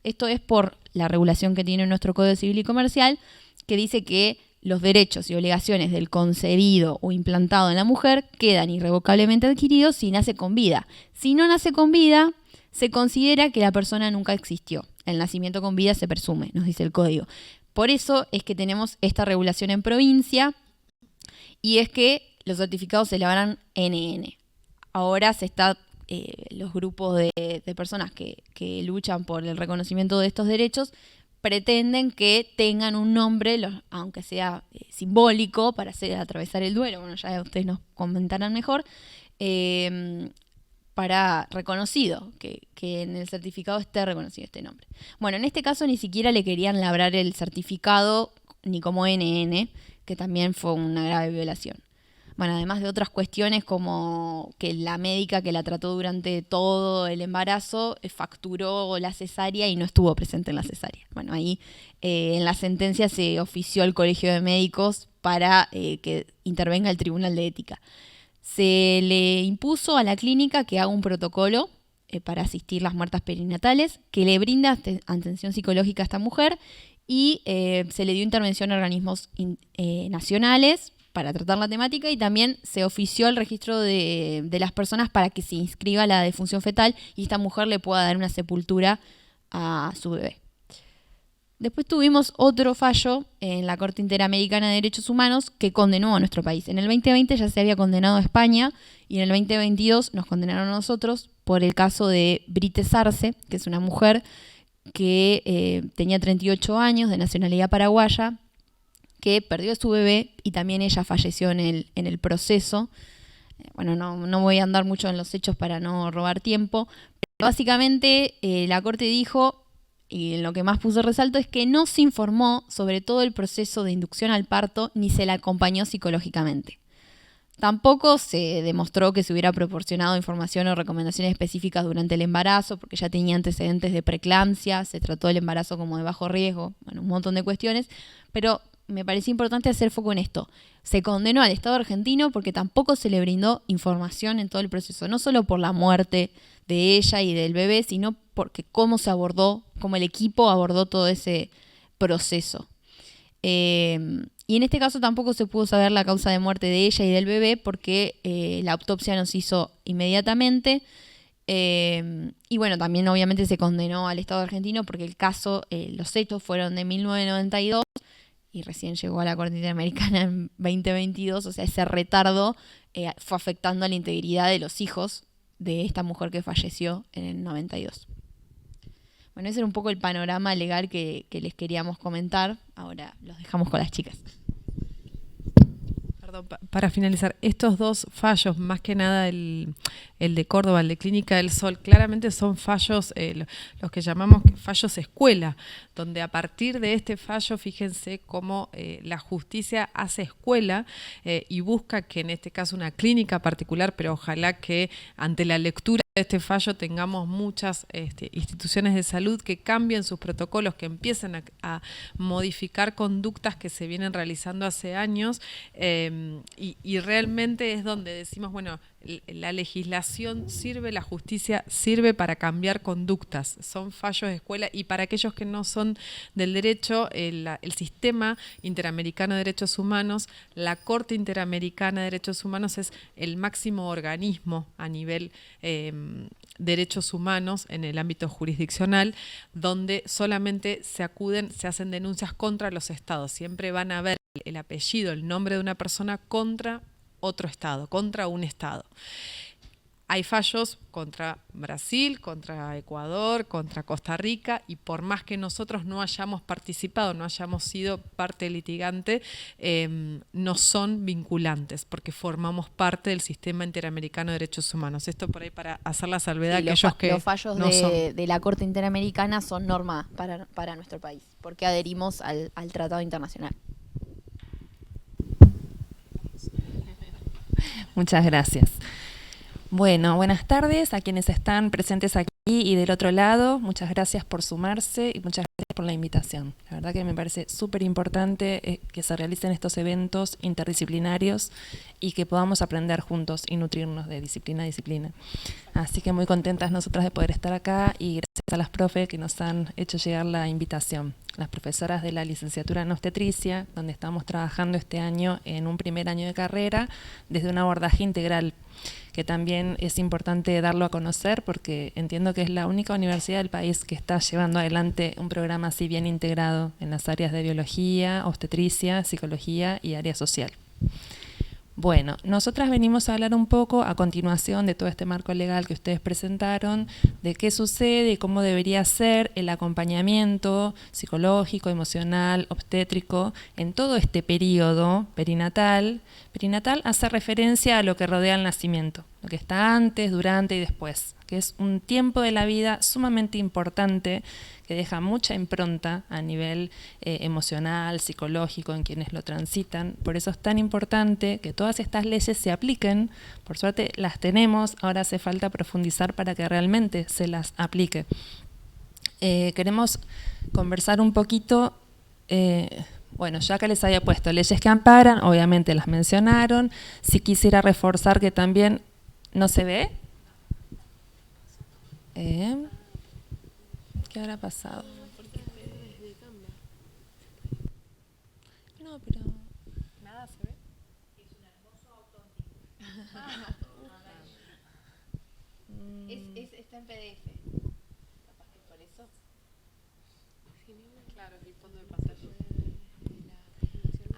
Esto es por la regulación que tiene nuestro Código Civil y Comercial, que dice que los derechos y obligaciones del concebido o implantado en la mujer quedan irrevocablemente adquiridos si nace con vida. Si no nace con vida, se considera que la persona nunca existió. El nacimiento con vida se presume, nos dice el Código. Por eso es que tenemos esta regulación en provincia y es que los certificados se labran NN. Ahora se está... los grupos de personas que luchan por el reconocimiento de estos derechos pretenden que tengan un nombre, aunque sea simbólico, para atravesar el duelo. Bueno, ya ustedes nos comentarán mejor, para reconocido, que en el certificado esté reconocido este nombre. Bueno, en este caso ni siquiera le querían labrar el certificado ni como NN, que también fue una grave violación. Bueno, además de otras cuestiones como que la médica que la trató durante todo el embarazo facturó la cesárea y no estuvo presente en la cesárea. Bueno, ahí en la sentencia se ofició al Colegio de Médicos para que intervenga el Tribunal de Ética. Se le impuso a la clínica que haga un protocolo para asistir las muertas perinatales, que le brinda atención psicológica a esta mujer y se le dio intervención a organismos nacionales para tratar la temática y también se ofició el registro de las personas para que se inscriba la defunción fetal y esta mujer le pueda dar una sepultura a su bebé. Después tuvimos otro fallo en la Corte Interamericana de Derechos Humanos que condenó a nuestro país. En el 2020 ya se había condenado a España y en el 2022 nos condenaron a nosotros por el caso de Britte Sarce, que es una mujer que tenía 38 años, de nacionalidad paraguaya, que perdió a su bebé y también ella falleció en el proceso. Bueno, no voy a andar mucho en los hechos para no robar tiempo, pero básicamente la Corte dijo, y en lo que más puso resalto, es que no se informó sobre todo el proceso de inducción al parto ni se la acompañó psicológicamente. Tampoco se demostró que se hubiera proporcionado información o recomendaciones específicas durante el embarazo, porque ya tenía antecedentes de preeclampsia, se trató el embarazo como de bajo riesgo, bueno, un montón de cuestiones, pero me pareció importante hacer foco en esto. Se condenó al Estado argentino porque tampoco se le brindó información en todo el proceso, no solo por la muerte de ella y del bebé, sino porque cómo se abordó, cómo el equipo abordó todo ese proceso. Y en este caso tampoco se pudo saber la causa de muerte de ella y del bebé porque la autopsia no se hizo inmediatamente. Y bueno, también obviamente se condenó al Estado argentino porque el caso, los hechos fueron de 1992 y recién llegó a la Corte Interamericana en 2022, o sea, ese retardo fue afectando a la integridad de los hijos de esta mujer que falleció en el 92. Bueno, ese era un poco el panorama legal que les queríamos comentar. Ahora los dejamos con las chicas. Perdón, para finalizar, estos dos fallos, más que nada el de Córdoba, el de Clínica del Sol, claramente son fallos, los que llamamos fallos escuela, donde a partir de este fallo, fíjense cómo la justicia hace escuela y busca que en este caso una clínica particular, pero ojalá que ante la lectura de este fallo tengamos muchas instituciones de salud que cambien sus protocolos, que empiecen a modificar conductas que se vienen realizando hace años y realmente es donde decimos, bueno, la legislación sirve, la justicia sirve para cambiar conductas, son fallos de escuela y para aquellos que no son del derecho, el Sistema Interamericano de Derechos Humanos, la Corte Interamericana de Derechos Humanos es el máximo organismo a nivel derechos humanos en el ámbito jurisdiccional, donde solamente se hacen denuncias contra los estados, siempre van a ver el apellido, el nombre de una persona contra otro estado, contra un estado. Hay fallos contra Brasil, contra Ecuador, contra Costa Rica y por más que nosotros no hayamos participado, no hayamos sido parte litigante, no son vinculantes porque formamos parte del Sistema Interamericano de Derechos Humanos. Esto por ahí para hacer la salvedad a aquellos que los fallos no de la Corte Interamericana son norma para nuestro país porque adherimos al Tratado Internacional. Muchas gracias. Bueno, buenas tardes a quienes están presentes aquí y del otro lado. Muchas gracias por sumarse y muchas gracias por la invitación. La verdad que me parece súper importante que se realicen estos eventos interdisciplinarios y que podamos aprender juntos y nutrirnos de disciplina a disciplina. Así que muy contentas nosotras de poder estar acá y gracias a las profes que nos han hecho llegar la invitación. Las profesoras de la licenciatura en obstetricia, donde estamos trabajando este año en un primer año de carrera desde un abordaje integral, que también es importante darlo a conocer porque entiendo que es la única universidad del país que está llevando adelante un programa así bien integrado en las áreas de biología, obstetricia, psicología y área social. Bueno, nosotras venimos a hablar un poco a continuación de todo este marco legal que ustedes presentaron, de qué sucede y cómo debería ser el acompañamiento psicológico, emocional, obstétrico en todo este periodo perinatal. Perinatal hace referencia a lo que rodea el nacimiento. lo que está antes, durante y después, que es un tiempo de la vida sumamente importante que deja mucha impronta a nivel emocional, psicológico en quienes lo transitan. Por eso es tan importante que todas estas leyes se apliquen. Por suerte las tenemos, ahora hace falta profundizar para que realmente se las aplique. Queremos conversar un poquito, bueno, ya que les había puesto leyes que amparan, obviamente las mencionaron. Si quisiera reforzar que también no se ve. ¿Qué habrá pasado? No, pero nada se ve. Es un hermoso autóntico. Está en PDF. Capaz que por eso. Claro, el fondo de pantalla.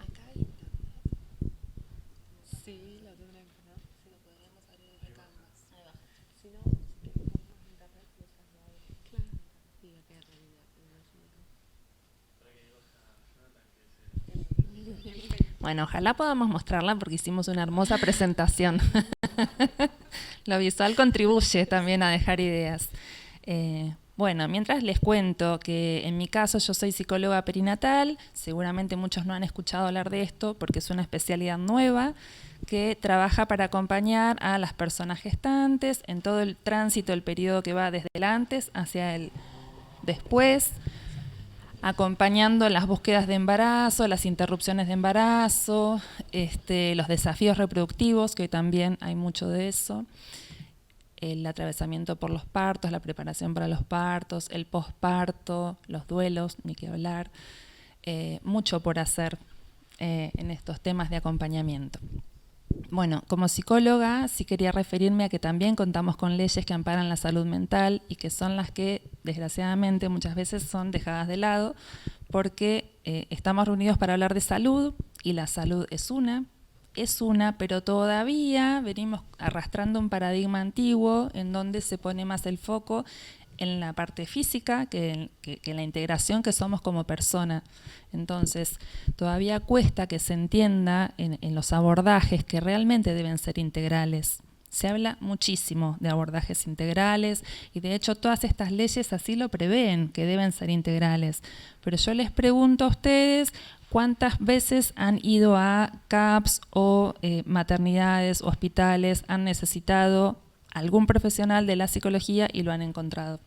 Acá hay internet. Sí, lo tendré que poner. Si lo podríamos abrir desde Canvas. Ahí va. Si no, si ponemos internet, buscas la audio. Claro. Y acá hay realidad. Bueno, ojalá podamos mostrarla porque hicimos una hermosa presentación. Lo visual contribuye también a dejar ideas. Bueno, mientras les cuento que en mi caso yo soy psicóloga perinatal, seguramente muchos no han escuchado hablar de esto porque es una especialidad nueva que trabaja para acompañar a las personas gestantes en todo el tránsito, el periodo que va desde el antes hacia el después, acompañando las búsquedas de embarazo, las interrupciones de embarazo, los desafíos reproductivos, que hoy también hay mucho de eso, el atravesamiento por los partos, la preparación para los partos, el posparto, los duelos, ni que hablar, mucho por hacer en estos temas de acompañamiento. Bueno, como psicóloga sí quería referirme a que también contamos con leyes que amparan la salud mental y que son las que, desgraciadamente, muchas veces son dejadas de lado porque estamos reunidos para hablar de salud y la salud es una, pero todavía venimos arrastrando un paradigma antiguo en donde se pone más el foco en la parte física que en la integración que somos como persona. Entonces, todavía cuesta que se entienda en los abordajes que realmente deben ser integrales. Se habla muchísimo de abordajes integrales y de hecho todas estas leyes así lo prevén, que deben ser integrales. Pero yo les pregunto a ustedes cuántas veces han ido a CAPS o maternidades, hospitales, han necesitado algún profesional de la psicología y lo han encontrado.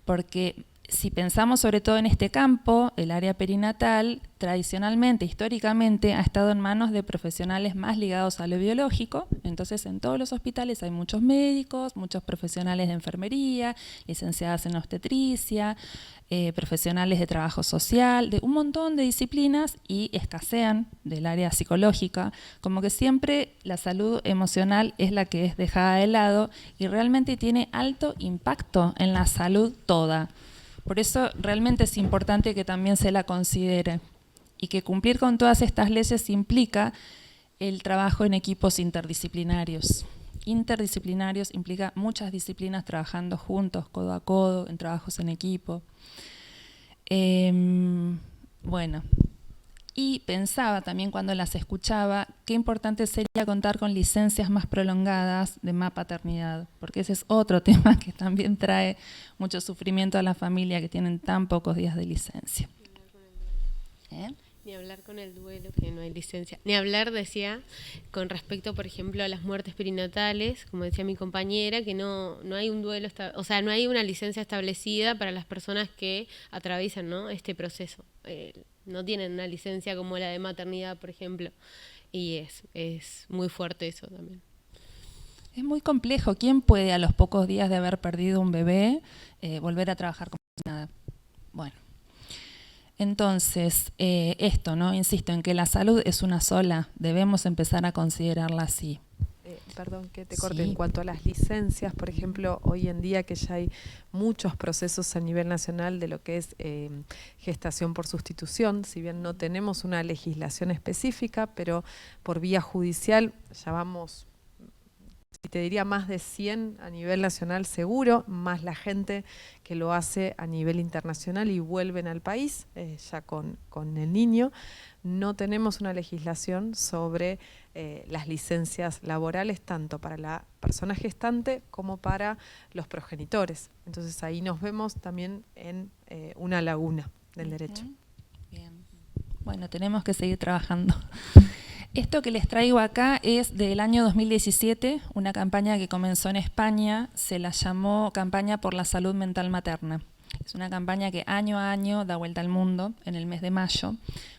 Porque si pensamos sobre todo en este campo, el área perinatal tradicionalmente, históricamente, ha estado en manos de profesionales más ligados a lo biológico. Entonces en todos los hospitales hay muchos médicos, muchos profesionales de enfermería, licenciadas en obstetricia, profesionales de trabajo social, de un montón de disciplinas y escasean del área psicológica. Como que siempre la salud emocional es la que es dejada de lado y realmente tiene alto impacto en la salud toda. Por eso realmente es importante que también se la considere y que cumplir con todas estas leyes implica el trabajo en equipos interdisciplinarios. Interdisciplinarios implica muchas disciplinas trabajando juntos, codo a codo, en trabajos en equipo. Bueno, y pensaba también cuando las escuchaba qué importante sería contar con licencias más prolongadas de maternidad, porque ese es otro tema que también trae mucho sufrimiento a la familia que tienen tan pocos días de licencia. Ni hablar con el duelo, que no hay licencia. Ni hablar, decía, con respecto, por ejemplo, a las muertes perinatales, como decía mi compañera, que no hay un duelo, o sea, no hay una licencia establecida para las personas que atraviesan, ¿no?, este proceso. No tienen una licencia como la de maternidad, por ejemplo, y es muy fuerte eso también. Es muy complejo. ¿Quién puede a los pocos días de haber perdido un bebé volver a trabajar como nada? Bueno. Entonces, esto, ¿no? Insisto en que la salud es una sola, debemos empezar a considerarla así. Perdón que te corte, Sí. en cuanto a las licencias, por ejemplo, hoy en día que ya hay muchos procesos a nivel nacional de lo que es gestación por sustitución, si bien no tenemos una legislación específica, pero por vía judicial ya vamos, te diría más de 100 a nivel nacional seguro, más la gente que lo hace a nivel internacional y vuelven al país ya con el niño. No tenemos una legislación sobre las licencias laborales tanto para la persona gestante como para los progenitores. Entonces ahí nos vemos también en una laguna del derecho. Bien. Bueno, tenemos que seguir trabajando. Esto que les traigo acá es del año 2017, una campaña que comenzó en España, se la llamó Campaña por la Salud Mental Materna. Es una campaña que año a año da vuelta al mundo en el mes de mayo,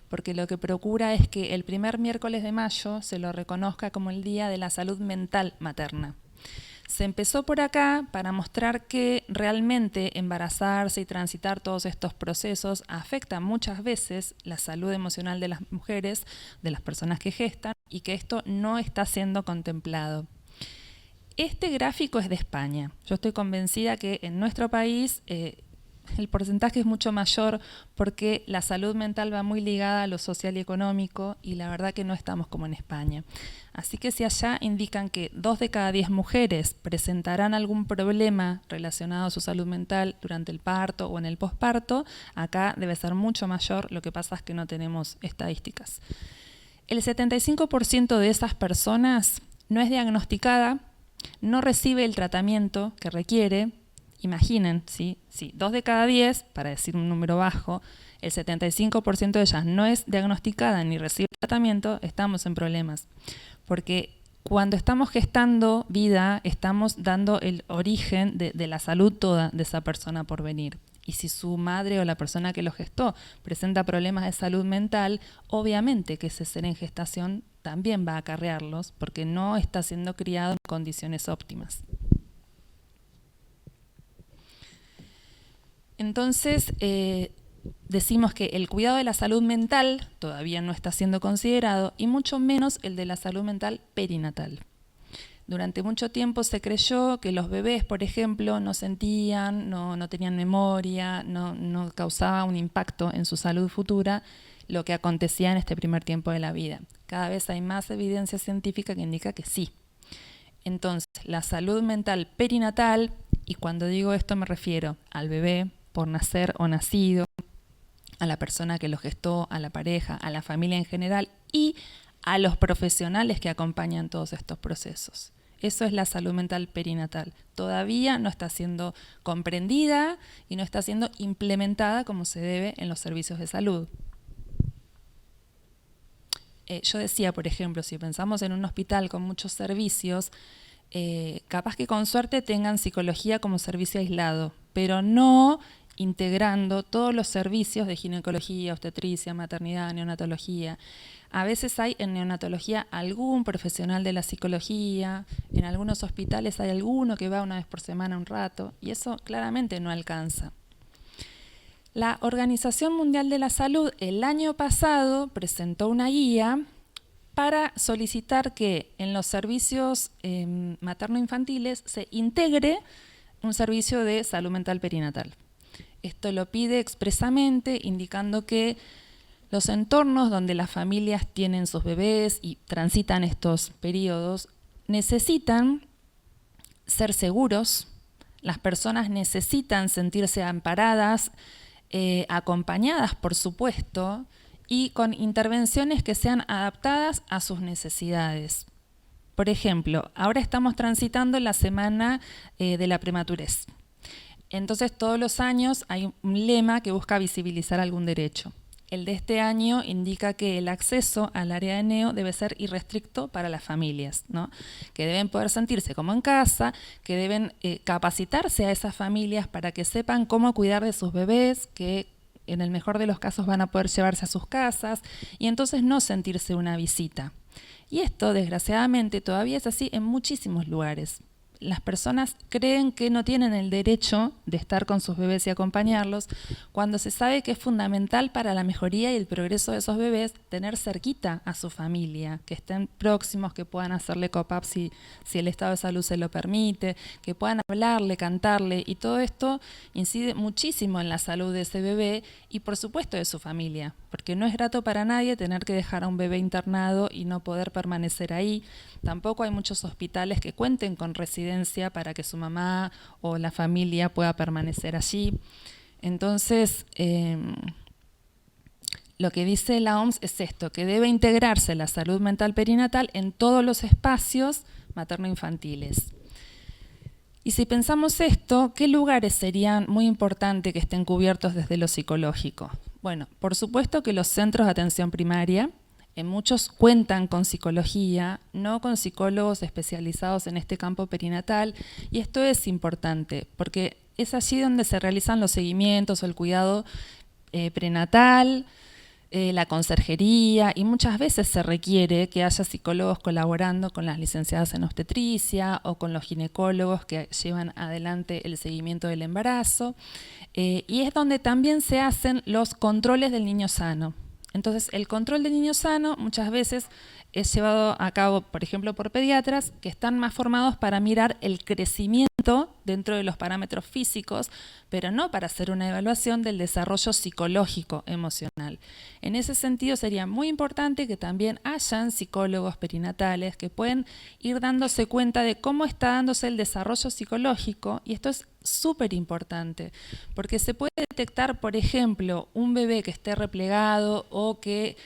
porque lo que procura es que el primer miércoles de mayo se lo reconozca como el Día de la Salud Mental Materna. Se empezó por acá para mostrar que realmente embarazarse y transitar todos estos procesos afecta muchas veces la salud emocional de las mujeres, de las personas que gestan, y que esto no está siendo contemplado. Este gráfico es de España. Yo estoy convencida que en nuestro país el porcentaje es mucho mayor porque la salud mental va muy ligada a lo social y económico y la verdad que no estamos como en España. Así que si allá indican que 2 de cada 10 mujeres presentarán algún problema relacionado a su salud mental durante el parto o en el posparto, acá debe ser mucho mayor, lo que pasa es que no tenemos estadísticas. El 75% de esas personas no es diagnosticada, no recibe el tratamiento que requiere. Imaginen, ¿sí? 2 de cada 10, para decir un número bajo, el 75% de ellas no es diagnosticada ni recibe tratamiento, estamos en problemas. Porque cuando estamos gestando vida, estamos dando el origen de la salud toda de esa persona por venir. Y si su madre o la persona que lo gestó presenta problemas de salud mental, obviamente que ese ser en gestación también va a acarrearlos porque no está siendo criado en condiciones óptimas. Entonces, decimos que el cuidado de la salud mental todavía no está siendo considerado y mucho menos el de la salud mental perinatal. Durante mucho tiempo se creyó que los bebés, por ejemplo, no sentían, no tenían memoria, no causaba un impacto en su salud futura lo que acontecía en este primer tiempo de la vida. Cada vez hay más evidencia científica que indica que sí. Entonces, la salud mental perinatal, y cuando digo esto me refiero al bebé por nacer o nacido, a la persona que lo gestó, a la pareja, a la familia en general y a los profesionales que acompañan todos estos procesos. Eso es la salud mental perinatal. Todavía no está siendo comprendida y no está siendo implementada como se debe en los servicios de salud. Yo decía, por ejemplo, si pensamos en un hospital con muchos servicios, capaz que con suerte tengan psicología como servicio aislado, pero no integrando todos los servicios de ginecología, obstetricia, maternidad, neonatología. A veces hay en neonatología algún profesional de la psicología, en algunos hospitales hay alguno que va una vez por semana un rato, y eso claramente no alcanza. La Organización Mundial de la Salud el año pasado presentó una guía para solicitar que en los servicios materno-infantiles se integre un servicio de salud mental perinatal. Esto lo pide expresamente, indicando que los entornos donde las familias tienen sus bebés y transitan estos periodos necesitan ser seguros, las personas necesitan sentirse amparadas, acompañadas, por supuesto, y con intervenciones que sean adaptadas a sus necesidades. Por ejemplo, ahora estamos transitando la semana de la prematurez. Entonces, todos los años hay un lema que busca visibilizar algún derecho. El de este año indica que el acceso al área de neo debe ser irrestricto para las familias, ¿no? Que deben poder sentirse como en casa, que deben capacitarse a esas familias para que sepan cómo cuidar de sus bebés, que en el mejor de los casos van a poder llevarse a sus casas y entonces no sentirse una visita. Y esto, desgraciadamente, todavía es así en muchísimos lugares. Las personas creen que no tienen el derecho de estar con sus bebés y acompañarlos, cuando se sabe que es fundamental para la mejoría y el progreso de esos bebés tener cerquita a su familia, que estén próximos, que puedan hacerle cop-up si el estado de salud se lo permite, que puedan hablarle, cantarle, y todo esto incide muchísimo en la salud de ese bebé y por supuesto de su familia, porque no es grato para nadie tener que dejar a un bebé internado y no poder permanecer ahí. Tampoco hay muchos hospitales que cuenten con residencia para que su mamá o la familia pueda permanecer allí. Entonces, lo que dice la OMS es esto, que debe integrarse la salud mental perinatal en todos los espacios materno-infantiles. Y si pensamos esto, ¿qué lugares serían muy importantes que estén cubiertos desde lo psicológico? Bueno, por supuesto que los centros de atención primaria, en muchos cuentan con psicología, no con psicólogos especializados en este campo perinatal, y esto es importante porque es allí donde se realizan los seguimientos o el cuidado prenatal, la conserjería, y muchas veces se requiere que haya psicólogos colaborando con las licenciadas en obstetricia o con los ginecólogos que llevan adelante el seguimiento del embarazo, y es donde también se hacen los controles del niño sano. Entonces, el control del niño sano muchas veces es llevado a cabo, por ejemplo, por pediatras que están más formados para mirar el crecimiento dentro de los parámetros físicos, pero no para hacer una evaluación del desarrollo psicológico emocional. En ese sentido, sería muy importante que también hayan psicólogos perinatales que pueden ir dándose cuenta de cómo está dándose el desarrollo psicológico, y esto es súper importante, porque se puede detectar, por ejemplo, un bebé que esté replegado o que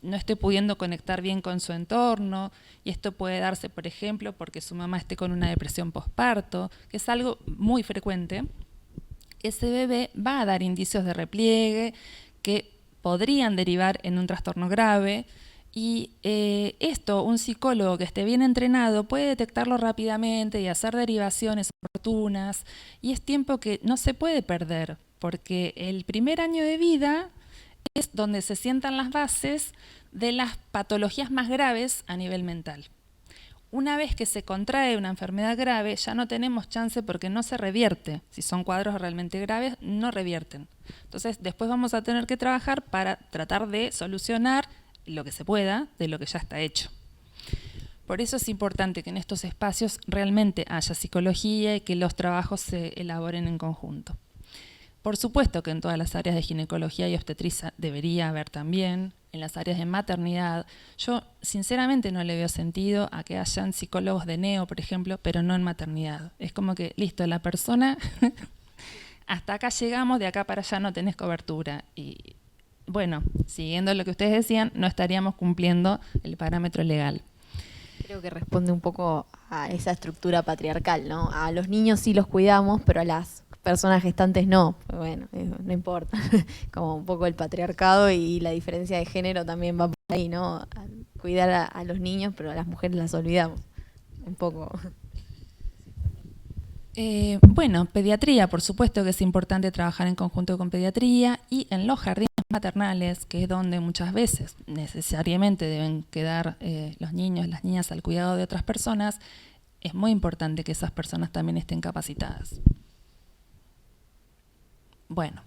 no esté pudiendo conectar bien con su entorno, y esto puede darse, por ejemplo, porque su mamá esté con una depresión posparto, que es algo muy frecuente. Ese bebé va a dar indicios de repliegue que podrían derivar en un trastorno grave, y esto, un psicólogo que esté bien entrenado puede detectarlo rápidamente y hacer derivaciones oportunas, y es tiempo que no se puede perder, porque el primer año de vida es donde se sientan las bases de las patologías más graves a nivel mental. Una vez que se contrae una enfermedad grave, ya no tenemos chance porque no se revierte. Si son cuadros realmente graves, no revierten. Entonces, después vamos a tener que trabajar para tratar de solucionar lo que se pueda de lo que ya está hecho. Por eso es importante que en estos espacios realmente haya psicología y que los trabajos se elaboren en conjunto. Por supuesto que en todas las áreas de ginecología y obstetricia debería haber también, en las áreas de maternidad. Yo sinceramente no le veo sentido a que hayan psicólogos de neo, por ejemplo, pero no en maternidad. Es como que, listo, la persona, hasta acá llegamos, de acá para allá no tenés cobertura. Y bueno, siguiendo lo que ustedes decían, no estaríamos cumpliendo el parámetro legal. Creo que responde un poco a esa estructura patriarcal, ¿no? A los niños sí los cuidamos, pero a las personas gestantes no. Bueno, no importa. Como un poco el patriarcado y la diferencia de género también va por ahí, ¿no? A cuidar a los niños, pero a las mujeres las olvidamos. Un poco. Bueno, pediatría, por supuesto que es importante trabajar en conjunto con pediatría, y en los jardines maternales, que es donde muchas veces necesariamente deben quedar los niños, las niñas al cuidado de otras personas, es muy importante que esas personas también estén capacitadas. Bueno,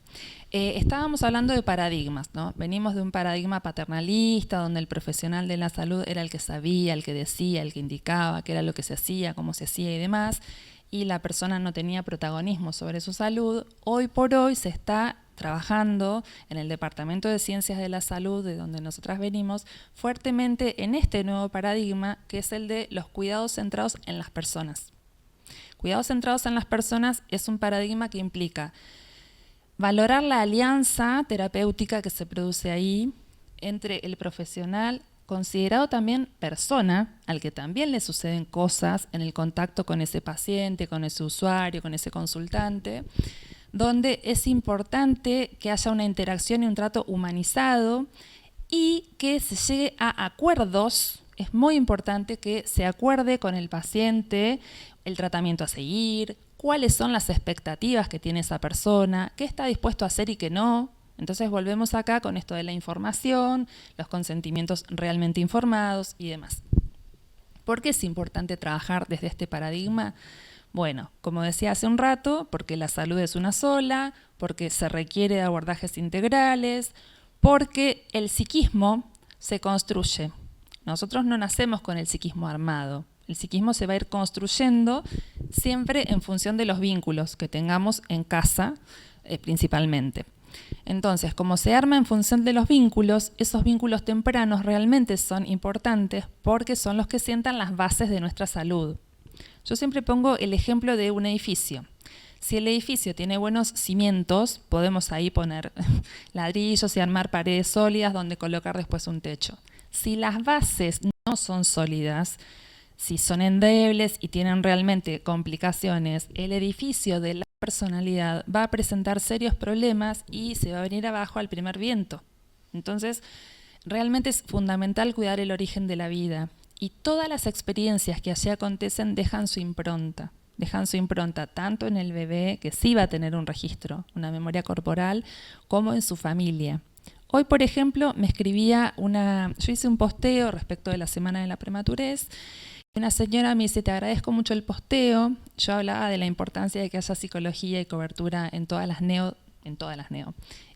estábamos hablando de paradigmas, ¿no? Venimos de un paradigma paternalista, donde el profesional de la salud era el que sabía, el que decía, el que indicaba qué era lo que se hacía, cómo se hacía y demás, y la persona no tenía protagonismo sobre su salud. Hoy por hoy se está trabajando en el Departamento de Ciencias de la Salud, de donde nosotras venimos, fuertemente en este nuevo paradigma, que es el de los cuidados centrados en las personas. Cuidados centrados en las personas es un paradigma que implica valorar la alianza terapéutica que se produce ahí entre el profesional, considerado también persona, al que también le suceden cosas en el contacto con ese paciente, con ese usuario, con ese consultante, donde es importante que haya una interacción y un trato humanizado y que se llegue a acuerdos. Es muy importante que se acuerde con el paciente el tratamiento a seguir, cuáles son las expectativas que tiene esa persona, qué está dispuesto a hacer y qué no. Entonces volvemos acá con esto de la información, los consentimientos realmente informados y demás. ¿Por qué es importante trabajar desde este paradigma? Bueno, como decía hace un rato, porque la salud es una sola, porque se requiere de abordajes integrales, porque el psiquismo se construye. Nosotros no nacemos con el psiquismo armado. El psiquismo se va a ir construyendo siempre en función de los vínculos que tengamos en casa, principalmente. Entonces, como se arma en función de los vínculos, esos vínculos tempranos realmente son importantes porque son los que sientan las bases de nuestra salud. Yo siempre pongo el ejemplo de un edificio. Si el edificio tiene buenos cimientos, podemos ahí poner ladrillos y armar paredes sólidas donde colocar después un techo. Si las bases no son sólidas, si son endebles y tienen realmente complicaciones, el edificio de la personalidad va a presentar serios problemas y se va a venir abajo al primer viento. Entonces, realmente es fundamental cuidar el origen de la vida y todas las experiencias que allí acontecen dejan su impronta tanto en el bebé, que sí va a tener un registro, una memoria corporal, como en su familia. Hoy, por ejemplo, yo hice un posteo respecto de la semana de la prematurez. Una señora me dice, te agradezco mucho el posteo. Yo hablaba de la importancia de que haya psicología y cobertura en todas las neo.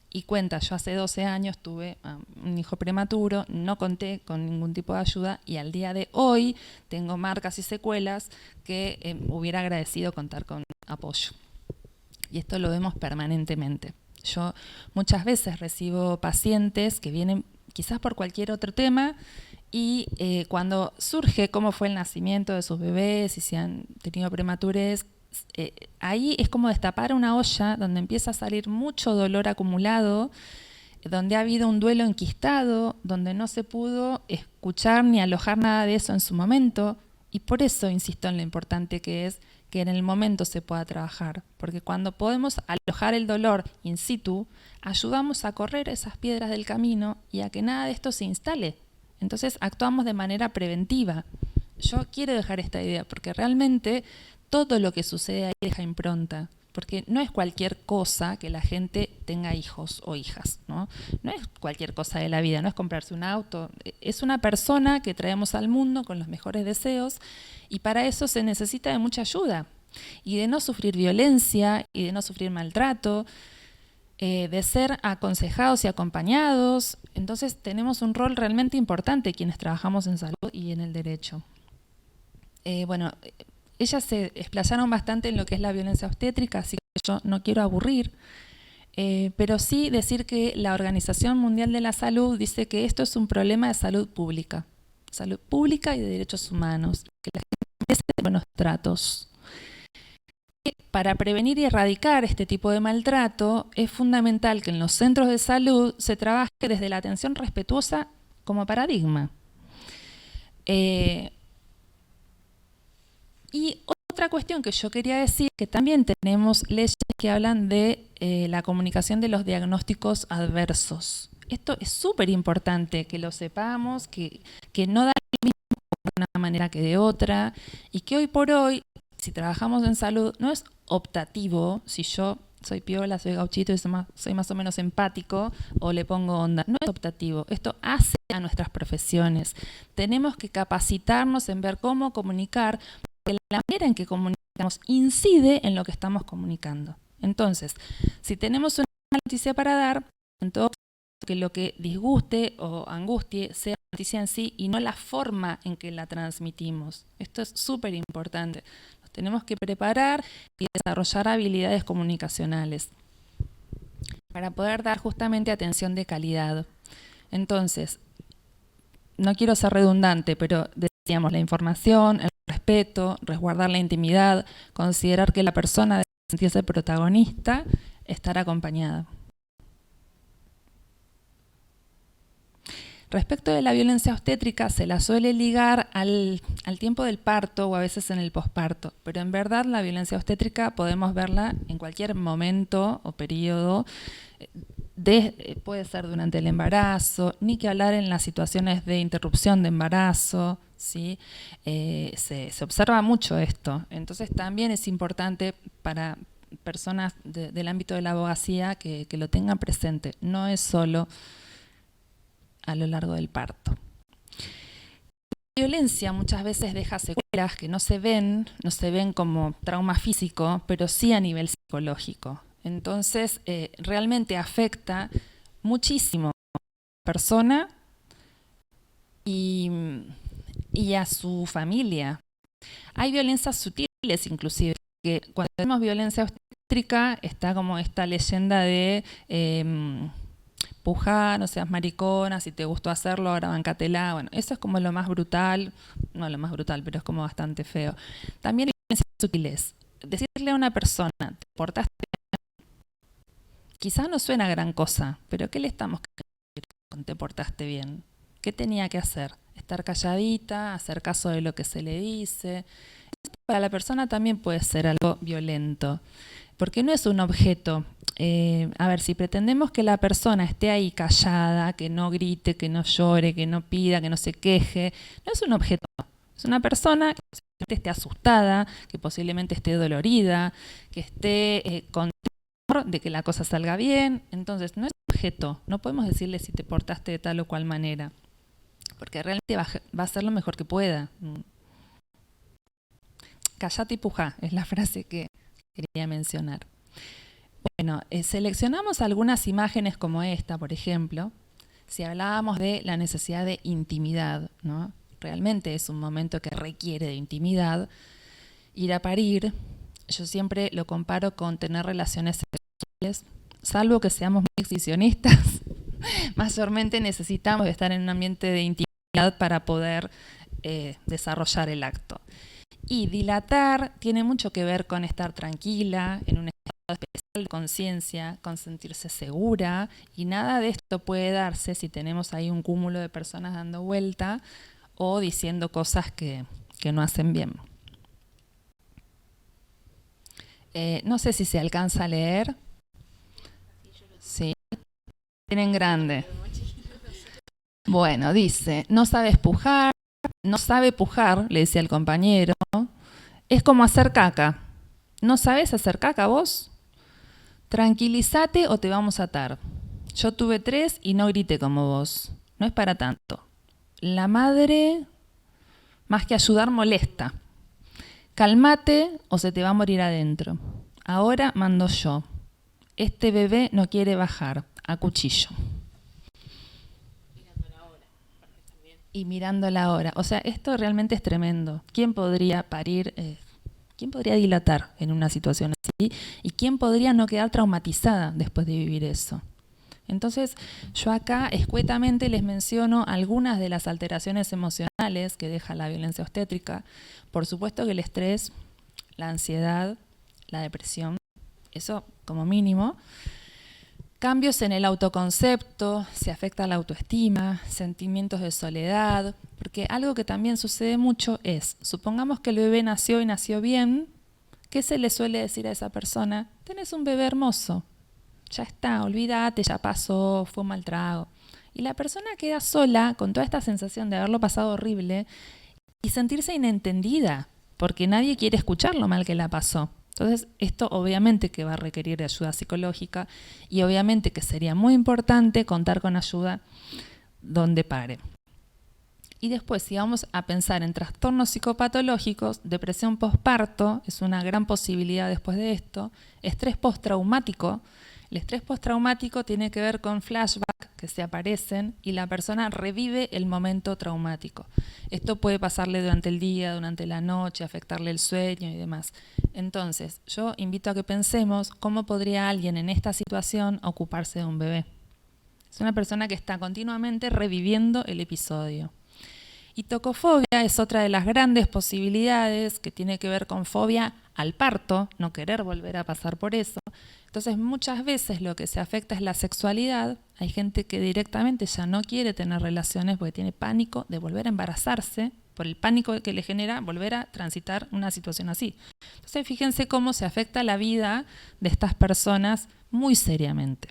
Y cuenta, yo hace 12 años tuve un hijo prematuro, no conté con ningún tipo de ayuda y al día de hoy tengo marcas y secuelas que hubiera agradecido contar con apoyo. Y esto lo vemos permanentemente. Yo muchas veces recibo pacientes que vienen quizás por cualquier otro tema y cuando surge cómo fue el nacimiento de sus bebés y si han tenido prematurez, ahí es como destapar una olla donde empieza a salir mucho dolor acumulado, donde ha habido un duelo enquistado, donde no se pudo escuchar ni alojar nada de eso en su momento, y por eso insisto en lo importante que es que en el momento se pueda trabajar, porque cuando podemos alojar el dolor in situ, ayudamos a correr esas piedras del camino y a que nada de esto se instale. Entonces actuamos de manera preventiva. Yo quiero dejar esta idea, porque realmente todo lo que sucede ahí deja impronta, porque no es cualquier cosa que la gente tenga hijos o hijas, ¿no? No es cualquier cosa de la vida, no es comprarse un auto, es una persona que traemos al mundo con los mejores deseos y para eso se necesita de mucha ayuda y de no sufrir violencia y de no sufrir maltrato, de ser aconsejados y acompañados. Entonces tenemos un rol realmente importante quienes trabajamos en salud y en el derecho. Ellas se explayaron bastante en lo que es la violencia obstétrica, así que yo no quiero aburrir, pero sí decir que la Organización Mundial de la Salud dice que esto es un problema de salud pública y de derechos humanos, que la gente merece buenos tratos. Y para prevenir y erradicar este tipo de maltrato, es fundamental que en los centros de salud se trabaje desde la atención respetuosa como paradigma. Y otra cuestión que yo quería decir, que también tenemos leyes que hablan de la comunicación de los diagnósticos adversos. Esto es súper importante que lo sepamos, que no da lo mismo de una manera que de otra, y que hoy por hoy, si trabajamos en salud, no es optativo, si yo soy piola, soy gauchito y soy más o menos empático o le pongo onda. No es optativo, esto hace a nuestras profesiones. Tenemos que capacitarnos en ver cómo comunicar, porque la manera en que comunicamos incide en lo que estamos comunicando. Entonces, si tenemos una noticia para dar, en todo caso, que lo que disguste o angustie sea la noticia en sí y no la forma en que la transmitimos. Esto es súper importante. Nos tenemos que preparar y desarrollar habilidades comunicacionales para poder dar justamente atención de calidad. Entonces, no quiero ser redundante, pero decíamos la información, el respeto, resguardar la intimidad, considerar que la persona debe sentirse protagonista, estar acompañada. Respecto de la violencia obstétrica, se la suele ligar al tiempo del parto o a veces en el posparto, pero en verdad la violencia obstétrica podemos verla en cualquier momento o periodo, puede ser durante el embarazo, ni que hablar en las situaciones de interrupción de embarazo, ¿sí? Se observa mucho esto, entonces también es importante para personas del ámbito de la abogacía que lo tengan presente, no es solo a lo largo del parto. La violencia muchas veces deja secuelas que no se ven como trauma físico, pero sí a nivel psicológico. Entonces, realmente afecta muchísimo a la persona y a su familia. Hay violencias sutiles inclusive, que cuando tenemos violencia obstétrica está como esta leyenda de pujá, no seas maricona, si te gustó hacerlo, ahora bancatela. Bueno, eso es como lo más brutal, no lo más brutal, pero es como bastante feo. También hay violencias sutiles. decirle a una persona, te portaste bien, quizás no suena gran cosa, pero ¿qué le estamos queriendo decir con te portaste bien? ¿Qué tenía que hacer? Estar calladita, hacer caso de lo que se le dice. Esto para la persona también puede ser algo violento, porque no es un objeto. A ver, si pretendemos que la persona esté ahí callada, que no grite, que no llore, que no pida, que no se queje, no es un objeto. Es una persona que posiblemente esté asustada, que posiblemente esté dolorida, que esté con temor de que la cosa salga bien. Entonces, no es un objeto. No podemos decirle si te portaste de tal o cual manera, porque realmente va a hacer lo mejor que pueda. Callate y pujá, es la frase que quería mencionar. Bueno, seleccionamos algunas imágenes como esta, por ejemplo, si hablábamos de la necesidad de intimidad, ¿no? Realmente es un momento que requiere de intimidad. Ir a parir, yo siempre lo comparo con tener relaciones sexuales, salvo que seamos muy exhibicionistas. Mayormente necesitamos estar en un ambiente de intimidad para poder desarrollar el acto. Y dilatar tiene mucho que ver con estar tranquila, en un estado especial de conciencia, con sentirse segura, y nada de esto puede darse si tenemos ahí un cúmulo de personas dando vuelta o diciendo cosas que no hacen bien. No sé si se alcanza a leer. Sí, tienen grande. Bueno, dice, no sabes pujar, no sabe pujar, le decía el compañero, es como hacer caca. ¿No sabes hacer caca vos? Tranquilízate o te vamos a atar. Yo tuve 3 y no grité como vos. No es para tanto. La madre, más que ayudar, molesta. Cálmate o se te va a morir adentro. Ahora mando yo. Este bebé no quiere bajar. A cuchillo. Y mirando la hora. O sea, esto realmente es tremendo. ¿Quién podría parir? ¿Quién podría dilatar en una situación así? ¿Y quién podría no quedar traumatizada después de vivir eso? Entonces, yo acá escuetamente les menciono algunas de las alteraciones emocionales que deja la violencia obstétrica. Por supuesto que el estrés, la ansiedad, la depresión, eso como mínimo. Cambios en el autoconcepto, se afecta la autoestima, sentimientos de soledad, porque algo que también sucede mucho es, supongamos que el bebé nació y nació bien, ¿qué se le suele decir a esa persona? Tenés un bebé hermoso, ya está, olvídate, ya pasó, fue un mal trago. Y la persona queda sola con toda esta sensación de haberlo pasado horrible y sentirse inentendida, porque nadie quiere escuchar lo mal que la pasó. Entonces, esto obviamente que va a requerir de ayuda psicológica y obviamente que sería muy importante contar con ayuda donde pare. Y después, si vamos a pensar en trastornos psicopatológicos, depresión postparto es una gran posibilidad después de esto, estrés postraumático. El estrés postraumático tiene que ver con flashbacks que se aparecen y la persona revive el momento traumático. Esto puede pasarle durante el día, durante la noche, afectarle el sueño y demás. Entonces, yo invito a que pensemos cómo podría alguien en esta situación ocuparse de un bebé. Es una persona que está continuamente reviviendo el episodio. Y tocofobia es otra de las grandes posibilidades que tiene que ver con fobia al parto, no querer volver a pasar por eso. Entonces muchas veces lo que se afecta es la sexualidad. Hay gente que directamente ya no quiere tener relaciones porque tiene pánico de volver a embarazarse, por el pánico que le genera volver a transitar una situación así. Entonces fíjense cómo se afecta la vida de estas personas muy seriamente.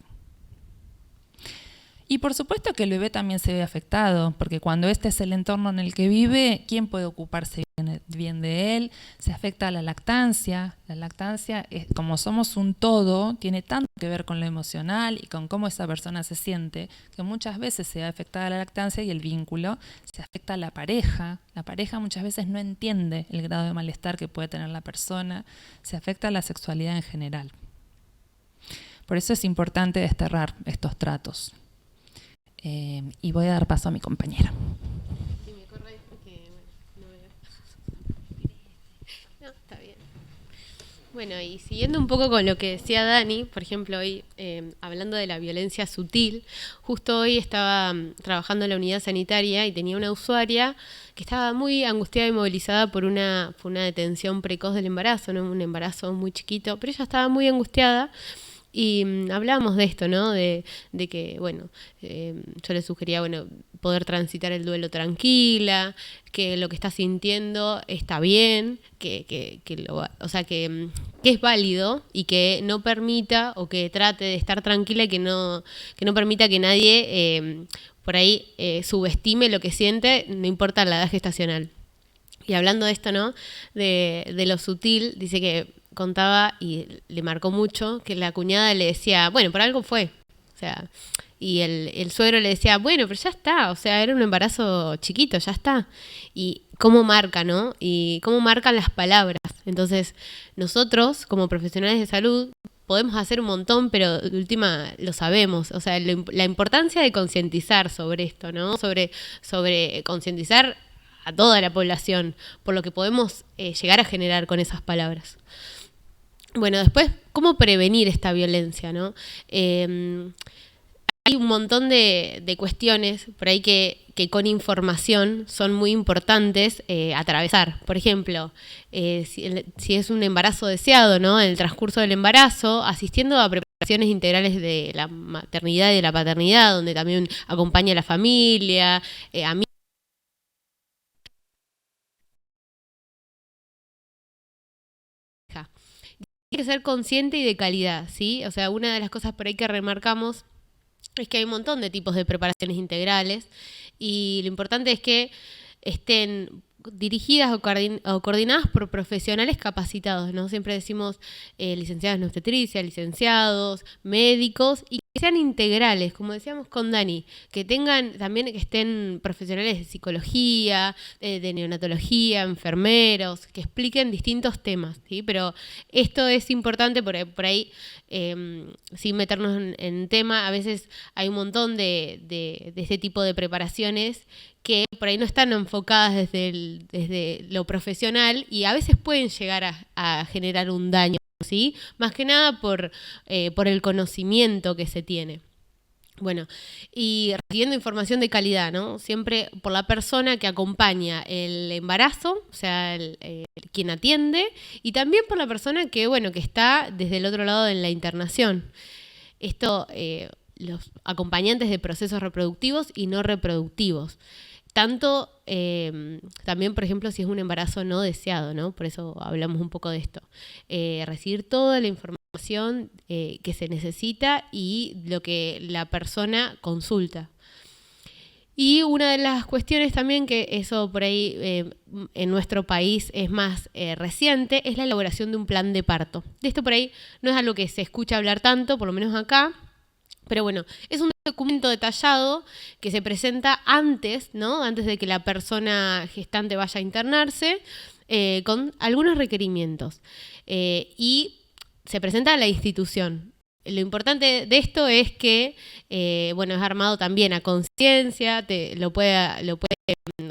Y por supuesto que el bebé también se ve afectado, porque cuando este es el entorno en el que vive, ¿quién puede ocuparse bien de él? Se afecta a la lactancia. La lactancia, como somos un todo, tiene tanto que ver con lo emocional y con cómo esa persona se siente, que muchas veces se ve afectada la lactancia y el vínculo. Se afecta a la pareja. La pareja muchas veces no entiende el grado de malestar que puede tener la persona. Se afecta a la sexualidad en general. Por eso es importante desterrar estos tratos. Y voy a dar paso a mi compañera. Si me corráis porque no veo. No, está bien. Bueno, y siguiendo un poco con lo que decía Dani, por ejemplo, hoy hablando de la violencia sutil, justo hoy estaba trabajando en la unidad sanitaria y tenía una usuaria que estaba muy angustiada y movilizada por una detención precoz del embarazo, ¿no? Un embarazo muy chiquito, pero ella estaba muy angustiada. Y hablábamos de esto, ¿no? De que, bueno, yo le sugería, bueno, poder transitar el duelo tranquila, que lo que está sintiendo está bien, que es válido y que no permita o que trate de estar tranquila y que no permita que nadie por ahí subestime lo que siente, no importa la edad gestacional. Y hablando de esto, ¿no? De lo sutil, dice que contaba y le marcó mucho que la cuñada le decía, bueno, por algo fue. O sea, y el suegro le decía, bueno, pero ya está. O sea, era un embarazo chiquito, ya está. Y cómo marca, ¿no? Y cómo marcan las palabras. Entonces, nosotros, como profesionales de salud, podemos hacer un montón, pero de última lo sabemos. O sea, la importancia de concientizar sobre esto, ¿no? Sobre concientizar a toda la población, por lo que podemos llegar a generar con esas palabras. Bueno, después, ¿cómo prevenir esta violencia, no? Hay un montón de cuestiones por ahí que con información son muy importantes atravesar. Por ejemplo, si es un embarazo deseado, ¿no? En el transcurso del embarazo, asistiendo a preparaciones integrales de la maternidad y de la paternidad, donde también acompaña a la familia, amigos. Hay que ser consciente y de calidad, ¿sí? O sea, una de las cosas por ahí que remarcamos es que hay un montón de tipos de preparaciones integrales y lo importante es que estén dirigidas o coordinadas por profesionales capacitados, ¿no? Siempre decimos licenciados en obstetricia, licenciados, médicos, y que sean integrales, como decíamos con Dani, que estén profesionales de psicología, de neonatología, enfermeros, que expliquen distintos temas, ¿sí? Pero esto es importante por ahí sin meternos en tema, a veces hay un montón de este tipo de preparaciones que por ahí no están enfocadas desde lo profesional y a veces pueden llegar a generar un daño, ¿sí? Más que nada por el conocimiento que se tiene. Bueno, y recibiendo información de calidad, ¿no? Siempre por la persona que acompaña el embarazo, o sea, quien atiende, y también por la persona que está desde el otro lado en la internación. Esto, los acompañantes de procesos reproductivos y no reproductivos. Tanto, también, por ejemplo, si es un embarazo no deseado, ¿no? Por eso hablamos un poco de esto. Recibir toda la información que se necesita y lo que la persona consulta. Y una de las cuestiones también, que eso por ahí en nuestro país es más reciente, es la elaboración de un plan de parto. De esto por ahí no es algo que se escucha hablar tanto, por lo menos acá. Pero bueno, es un documento detallado que se presenta antes, ¿no? Antes de que la persona gestante vaya a internarse, con algunos requerimientos. Y se presenta a la institución. Lo importante de esto es que, es armado también a conciencia, lo puede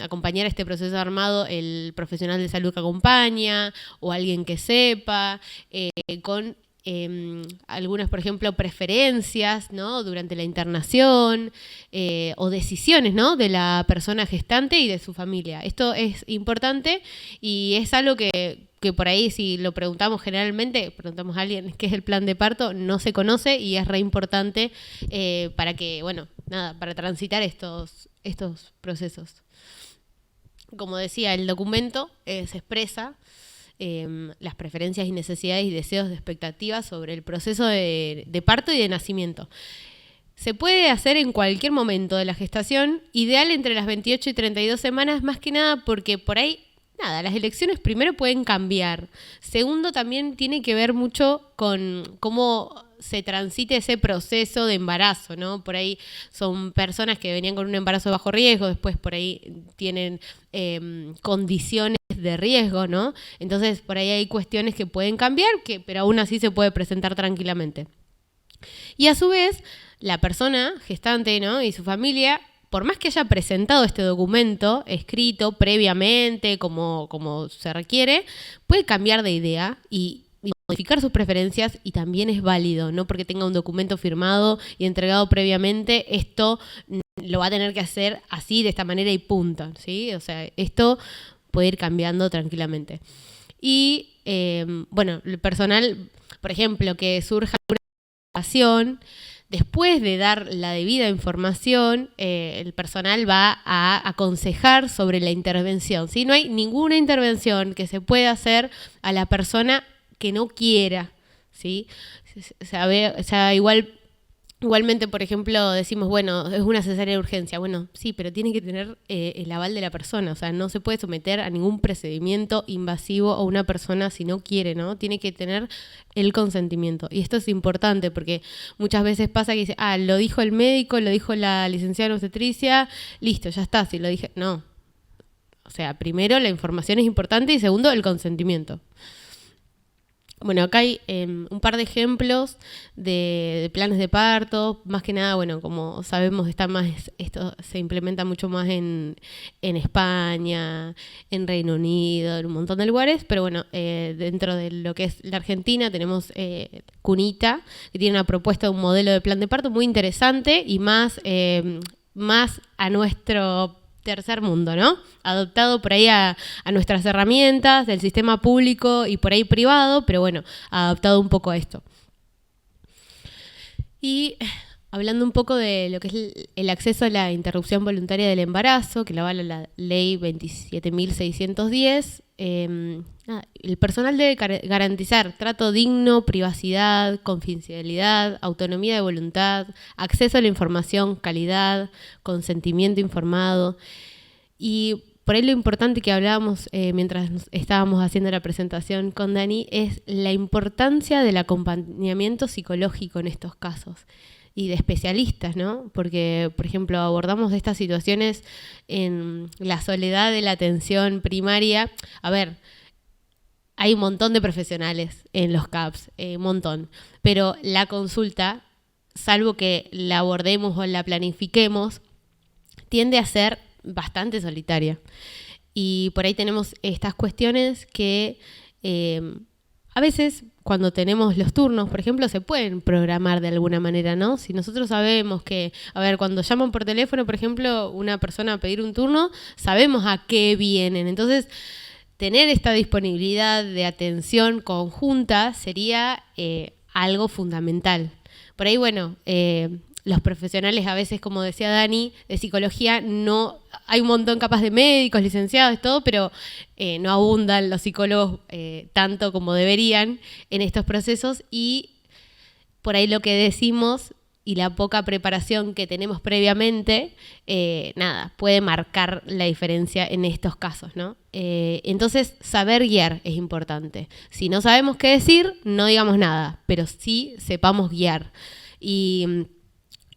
acompañar a este proceso armado el profesional de salud que acompaña, o alguien que sepa, con algunas, por ejemplo, preferencias, ¿no? Durante la internación, o decisiones, ¿no? De la persona gestante y de su familia. Esto es importante y es algo que por ahí, si lo preguntamos generalmente, preguntamos a alguien qué es el plan de parto, no se conoce y es re importante para transitar estos procesos. Como decía, el documento se expresa las preferencias y necesidades y deseos de expectativas sobre el proceso de parto y de nacimiento. Se puede hacer en cualquier momento de la gestación, ideal entre las 28 y 32 semanas, más que nada porque por ahí, las elecciones primero pueden cambiar. Segundo, también tiene que ver mucho con cómo se transite ese proceso de embarazo, ¿no? Por ahí son personas que venían con un embarazo de bajo riesgo, después por ahí tienen condiciones de riesgo, ¿no? Entonces por ahí hay cuestiones que pueden cambiar, pero aún así se puede presentar tranquilamente. Y a su vez, la persona gestante, ¿no? Y su familia, por más que haya presentado este documento escrito previamente, como se requiere, puede cambiar de idea y modificar sus preferencias y también es válido, no porque tenga un documento firmado y entregado previamente, esto lo va a tener que hacer así, de esta manera y punto, ¿sí? O sea, esto puede ir cambiando tranquilamente. Y, bueno, el personal, por ejemplo, que surja una información, después de dar la debida información, el personal va a aconsejar sobre la intervención, ¿sí? No hay ninguna intervención que se pueda hacer a la persona que no quiera, ¿sí? Igualmente, por ejemplo, decimos, bueno, es una cesárea de urgencia. Bueno, sí, pero tiene que tener el aval de la persona. O sea, no se puede someter a ningún procedimiento invasivo a una persona si no quiere, ¿no? Tiene que tener el consentimiento. Y esto es importante porque muchas veces pasa que dice, lo dijo el médico, lo dijo la licenciada en obstetricia, listo, ya está, si lo dije. No. O sea, primero la información es importante y segundo el consentimiento. Bueno, acá hay un par de ejemplos de planes de parto. Más que nada, bueno, como sabemos, esto se implementa mucho más en España, en Reino Unido, en un montón de lugares. Pero bueno, dentro de lo que es la Argentina tenemos Cunita, que tiene una propuesta de un modelo de plan de parto muy interesante y más a nuestro tercer mundo, ¿no? Adoptado por ahí a nuestras herramientas del sistema público y por ahí privado, pero bueno, adaptado un poco a esto. Y hablando un poco de lo que es el acceso a la interrupción voluntaria del embarazo, que lo avala la ley 27.610, el personal debe garantizar trato digno, privacidad, confidencialidad, autonomía de voluntad, acceso a la información, calidad, consentimiento informado. Y por ahí lo importante que hablábamos mientras estábamos haciendo la presentación con Dani es la importancia del acompañamiento psicológico en estos casos y de especialistas, ¿no? Porque, por ejemplo, abordamos estas situaciones en la soledad de la atención primaria. A ver, hay un montón de profesionales en los CAPS, un montón, pero la consulta, salvo que la abordemos o la planifiquemos, tiende a ser bastante solitaria. Y por ahí tenemos estas cuestiones que a veces cuando tenemos los turnos, por ejemplo, se pueden programar de alguna manera, ¿no? Si nosotros sabemos que, cuando llaman por teléfono, por ejemplo, una persona a pedir un turno, sabemos a qué vienen. Entonces, tener esta disponibilidad de atención conjunta sería algo fundamental. Por ahí, bueno, los profesionales a veces, como decía Dani, de psicología, no hay un montón capaz de médicos, licenciados, todo, pero no abundan los psicólogos tanto como deberían en estos procesos y por ahí lo que decimos y la poca preparación que tenemos previamente, puede marcar la diferencia en estos casos, ¿no? Entonces, saber guiar es importante. Si no sabemos qué decir, no digamos nada, pero sí sepamos guiar. Y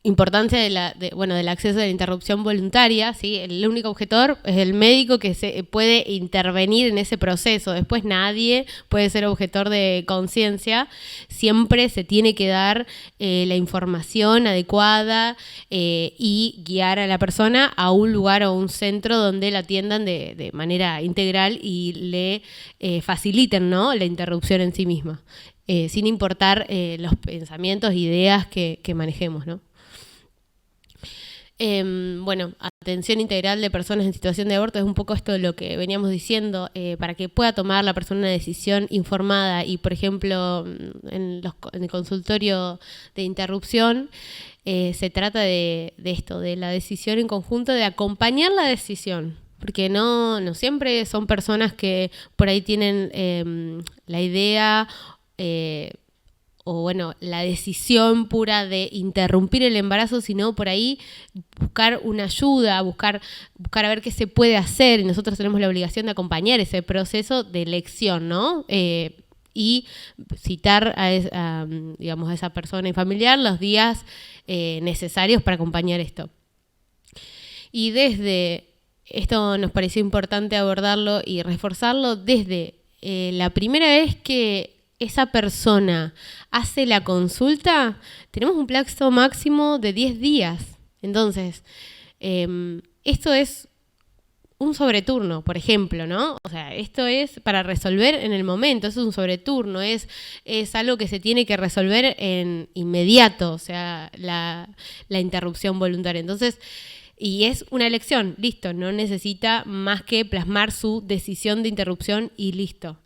importancia del acceso a la interrupción voluntaria, ¿sí? El único objetor es el médico que se puede intervenir en ese proceso. Después nadie puede ser objetor de conciencia. Siempre se tiene que dar la información adecuada y guiar a la persona a un lugar o un centro donde la atiendan de manera integral y le faciliten, ¿no?, la interrupción en sí misma, sin importar los pensamientos, ideas que manejemos, ¿no? Atención integral de personas en situación de aborto es un poco esto de lo que veníamos diciendo, para que pueda tomar la persona una decisión informada y, por ejemplo, en el consultorio de interrupción se trata de esto, de la decisión en conjunto, de acompañar la decisión, porque no siempre son personas que por ahí tienen la idea la decisión pura de interrumpir el embarazo, sino por ahí buscar una ayuda, buscar a ver qué se puede hacer, y nosotros tenemos la obligación de acompañar ese proceso de elección, ¿no? Y citar a esa persona y familiar los días necesarios para acompañar esto. Y desde esto nos pareció importante abordarlo y reforzarlo desde la primera vez que esa persona hace la consulta, tenemos un plazo máximo de 10 días. Entonces, esto es un sobreturno, por ejemplo, ¿no? O sea, esto es para resolver en el momento, es un sobreturno, es algo que se tiene que resolver en inmediato, o sea, la interrupción voluntaria. Entonces, y es una elección, listo, no necesita más que plasmar su decisión de interrupción y listo.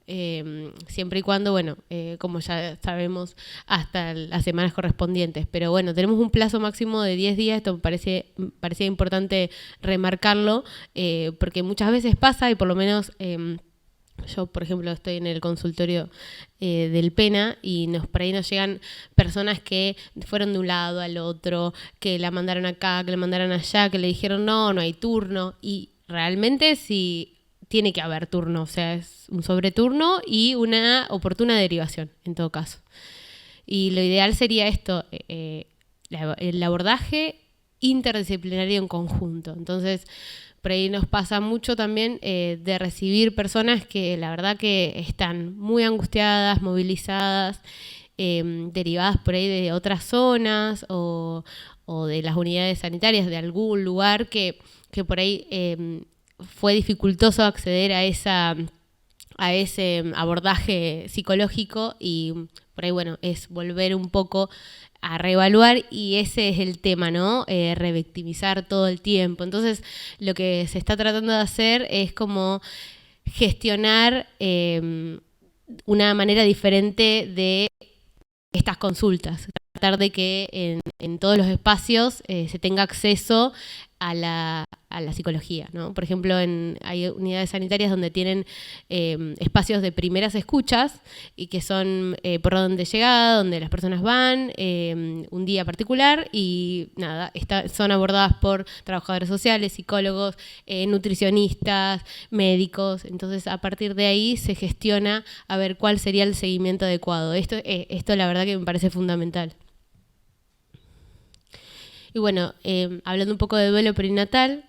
Siempre y cuando, bueno, como ya sabemos, hasta las semanas correspondientes. Pero bueno, tenemos un plazo máximo de 10 días, esto me parecía importante remarcarlo, porque muchas veces pasa, y por lo menos yo, por ejemplo, estoy en el consultorio del PENA y por ahí nos llegan personas que fueron de un lado al otro, que la mandaron acá, que la mandaron allá, que le dijeron no hay turno. Y realmente sí tiene que haber turno, o sea, es un sobreturno y una oportuna derivación, en todo caso. Y lo ideal sería esto, el abordaje interdisciplinario en conjunto. Entonces, por ahí nos pasa mucho también de recibir personas que la verdad que están muy angustiadas, movilizadas, derivadas por ahí de otras zonas o de las unidades sanitarias de algún lugar que por ahí fue dificultoso acceder a ese abordaje psicológico, y por ahí, bueno, es volver un poco a reevaluar, y ese es el tema, ¿no? Revictimizar todo el tiempo. Entonces, lo que se está tratando de hacer es como gestionar una manera diferente de estas consultas. Tratar de que en todos los espacios se tenga acceso a la psicología, ¿no? Por ejemplo, hay unidades sanitarias donde tienen espacios de primeras escuchas, y que son por orden de llegada, donde las personas van un día particular y nada, son abordadas por trabajadores sociales, psicólogos, nutricionistas, médicos. Entonces, a partir de ahí se gestiona a ver cuál sería el seguimiento adecuado. Esto la verdad que me parece fundamental. Y bueno, hablando un poco de duelo perinatal,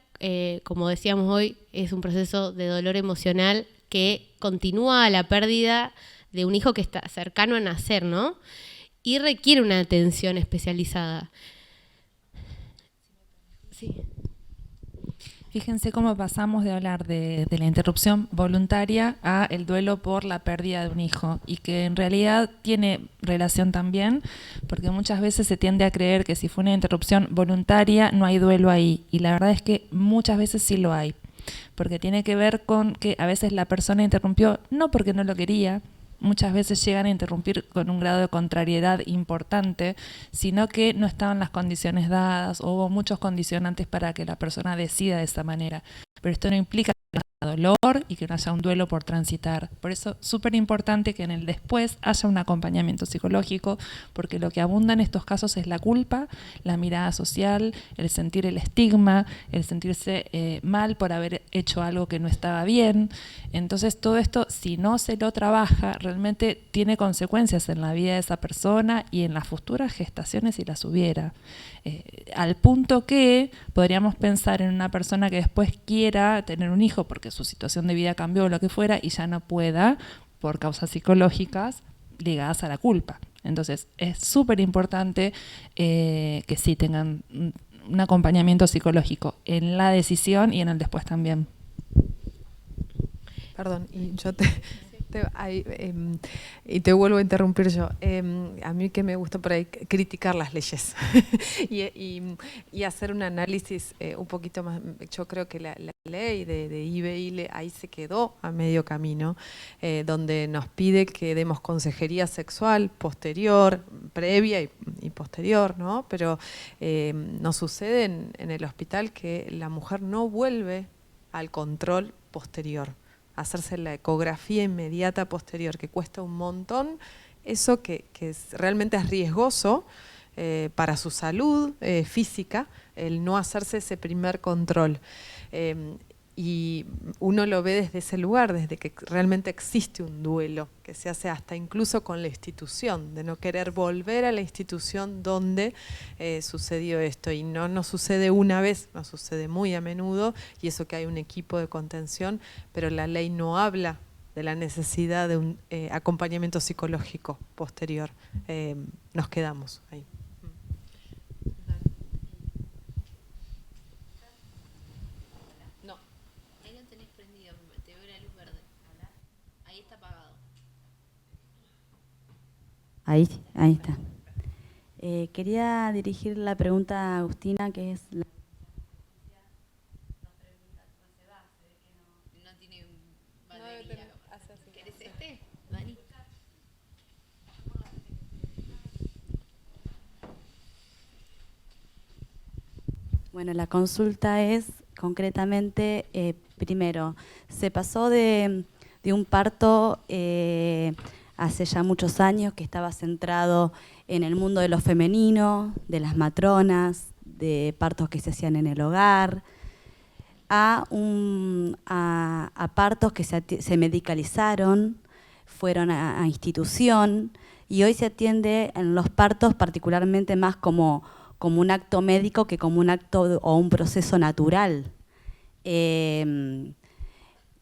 como decíamos hoy, es un proceso de dolor emocional que continúa a la pérdida de un hijo que está cercano a nacer, ¿no? Y requiere una atención especializada. Sí. Fíjense cómo pasamos de hablar de la interrupción voluntaria a el duelo por la pérdida de un hijo, y que en realidad tiene relación también, porque muchas veces se tiende a creer que si fue una interrupción voluntaria no hay duelo ahí, y la verdad es que muchas veces sí lo hay, porque tiene que ver con que a veces la persona interrumpió no porque no lo quería. Muchas veces llegan a interrumpir con un grado de contrariedad importante, sino que no estaban las condiciones dadas, o hubo muchos condicionantes para que la persona decida de esa manera. Pero esto no implica que no haya dolor y que no haya un duelo por transitar. Por eso es súper importante que en el después haya un acompañamiento psicológico, porque lo que abunda en estos casos es la culpa, la mirada social, el sentir el estigma, el sentirse mal por haber hecho algo que no estaba bien. Entonces todo esto, si no se lo trabaja, realmente tiene consecuencias en la vida de esa persona y en las futuras gestaciones si las hubiera. Al punto que podríamos pensar en una persona que después quiera tener un hijo porque su situación de vida cambió o lo que fuera, y ya no pueda por causas psicológicas ligadas a la culpa. Entonces es súper importante que sí tengan un acompañamiento psicológico en la decisión y en el después también. Perdón, y yo y te vuelvo a interrumpir yo. A mí que me gusta por ahí criticar las leyes y hacer un análisis un poquito más. Yo creo que la ley de IBE ahí se quedó a medio camino, donde nos pide que demos consejería sexual posterior, previa y posterior, ¿no? Pero nos sucede en el hospital que la mujer no vuelve al control posterior, hacerse la ecografía inmediata posterior, que cuesta un montón, eso que realmente es riesgoso para su salud física, el no hacerse ese primer control. Y uno lo ve desde ese lugar, desde que realmente existe un duelo, que se hace hasta incluso con la institución, de no querer volver a la institución donde sucedió esto. Y no nos sucede una vez, nos sucede muy a menudo, y eso que hay un equipo de contención, pero la ley no habla de la necesidad de un acompañamiento psicológico posterior. Nos quedamos ahí. Ahí está. Quería dirigir la pregunta a Agustina, que es la... ¿Querés este, Dani? Bueno, la consulta es concretamente, primero, se pasó de un parto hace ya muchos años que estaba centrado en el mundo de lo femenino, de las matronas, de partos que se hacían en el hogar, a partos que se medicalizaron, fueron a institución, y hoy se atiende en los partos particularmente más como un acto médico que como un acto o un proceso natural.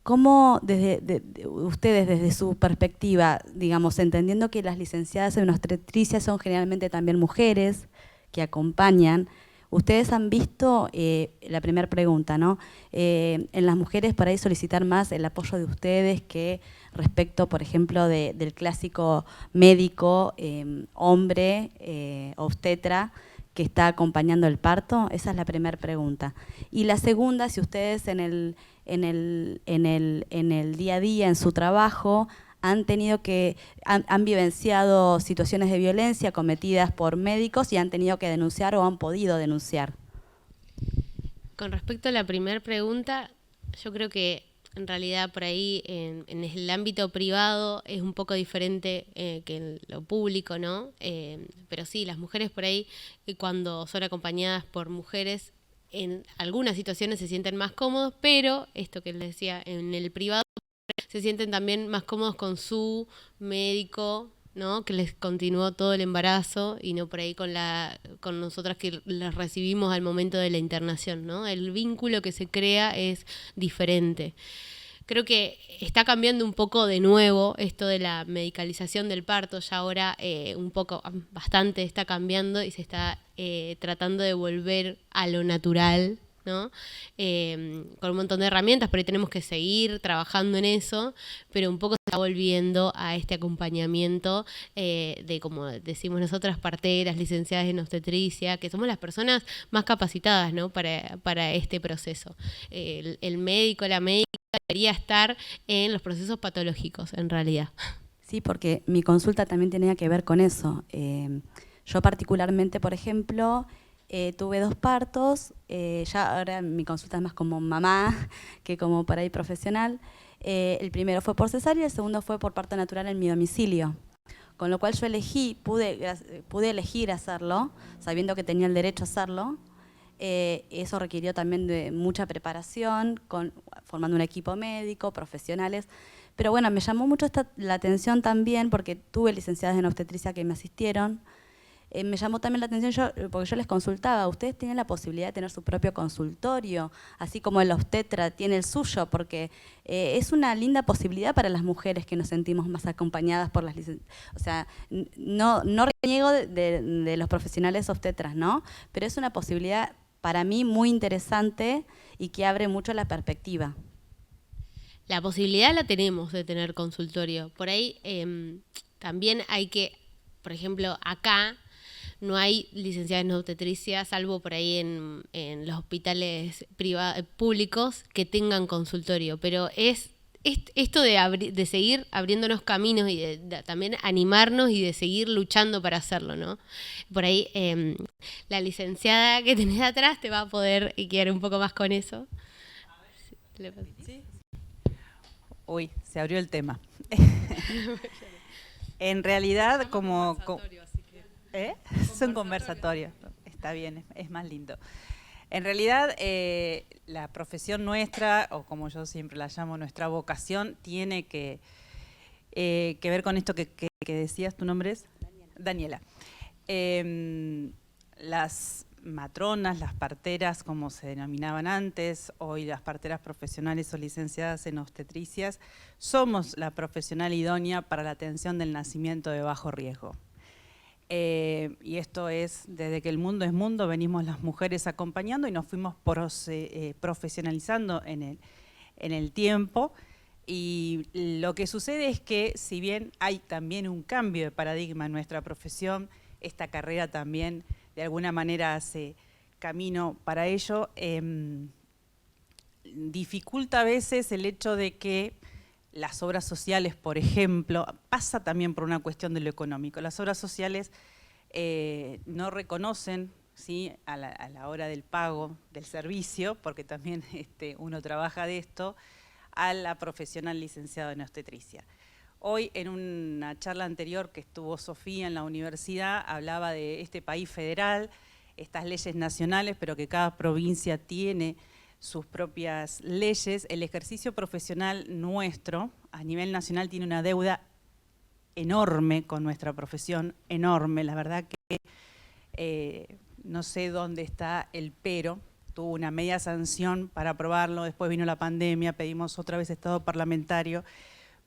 ¿Cómo ustedes desde su perspectiva, digamos, entendiendo que las licenciadas en obstetricia son generalmente también mujeres que acompañan, ustedes han visto, la primera pregunta, ¿no? En las mujeres por ahí solicitar más el apoyo de ustedes que respecto, por ejemplo, del clásico médico, hombre, obstetra, que está acompañando el parto? Esa es la primera pregunta. Y la segunda, si ustedes en el día a día, en su trabajo, han vivenciado situaciones de violencia cometidas por médicos y han tenido que denunciar o han podido denunciar. Con respecto a la primera pregunta, yo creo que en realidad por ahí en el ámbito privado es un poco diferente que en lo público, ¿no? Pero sí, las mujeres por ahí, cuando son acompañadas por mujeres, en algunas situaciones se sienten más cómodos, pero esto que les decía, en el privado se sienten también más cómodos con su médico, ¿no? Que les continuó todo el embarazo y no por ahí con nosotras que las recibimos al momento de la internación, ¿no? El vínculo que se crea es diferente. Creo que está cambiando un poco de nuevo esto de la medicalización del parto, ya ahora un poco, bastante está cambiando y se está tratando de volver a lo natural, ¿no? Con un montón de herramientas, pero ahí tenemos que seguir trabajando en eso, pero un poco se está volviendo a este acompañamiento de, como decimos nosotras, parteras, licenciadas en obstetricia, que somos las personas más capacitadas, ¿no? para este proceso. El médico, la médica debería estar en los procesos patológicos, en realidad. Sí, porque mi consulta también tenía que ver con eso. Yo particularmente, por ejemplo, tuve 2 partos, ya ahora mi consulta es más como mamá que como por ahí profesional. El primero fue por cesárea y el segundo fue por parto natural en mi domicilio. Con lo cual yo pude elegir hacerlo, sabiendo que tenía el derecho a hacerlo. Eso requirió también de mucha preparación, formando un equipo médico, profesionales. Pero bueno, me llamó mucho la atención también, porque tuve licenciadas en obstetricia que me asistieron. Me llamó también la atención, porque yo les consultaba, ustedes tienen la posibilidad de tener su propio consultorio, así como el obstetra tiene el suyo, porque es una linda posibilidad para las mujeres que nos sentimos más acompañadas por las licenciadas. O sea, no reniego de los profesionales obstetras, ¿no? Pero es una posibilidad para mí muy interesante y que abre mucho la perspectiva. La posibilidad la tenemos de tener consultorio. Por ahí también hay que, por ejemplo, acá no hay licenciadas en obstetricia, salvo por ahí en los hospitales públicos que tengan consultorio. Pero es esto de seguir abriéndonos caminos y de también animarnos y de seguir luchando para hacerlo, ¿no? Por ahí la licenciada que tenés atrás te va a poder guiar un poco más con eso. ¿Sí? Uy, se abrió el tema. En realidad, como es un conversatorio, está bien, es más lindo. En realidad, la profesión nuestra, o como yo siempre la llamo, nuestra vocación, tiene que ver con esto que decías. ¿Tu nombre es? Daniela. Las matronas, las parteras, como se denominaban antes, hoy las parteras profesionales o licenciadas en obstetricias, somos la profesional idónea para la atención del nacimiento de bajo riesgo. Y esto es, desde que el mundo es mundo, venimos las mujeres acompañando y nos fuimos profesionalizando en el tiempo. Y lo que sucede es que, si bien hay también un cambio de paradigma en nuestra profesión, esta carrera también de alguna manera hace camino para ello, dificulta a veces el hecho de que las obras sociales, por ejemplo, pasa también por una cuestión de lo económico. Las obras sociales no reconocen, ¿sí?, a la hora del pago del servicio, porque también uno trabaja de esto, a la profesional licenciada en obstetricia. Hoy, en una charla anterior que estuvo Sofía en la universidad, hablaba de este país federal, estas leyes nacionales, pero que cada provincia tiene sus propias leyes. El ejercicio profesional nuestro, a nivel nacional, tiene una deuda enorme con nuestra profesión, enorme. La verdad que no sé dónde está el pero. Tuvo una media sanción para aprobarlo, después vino la pandemia, pedimos otra vez estado parlamentario.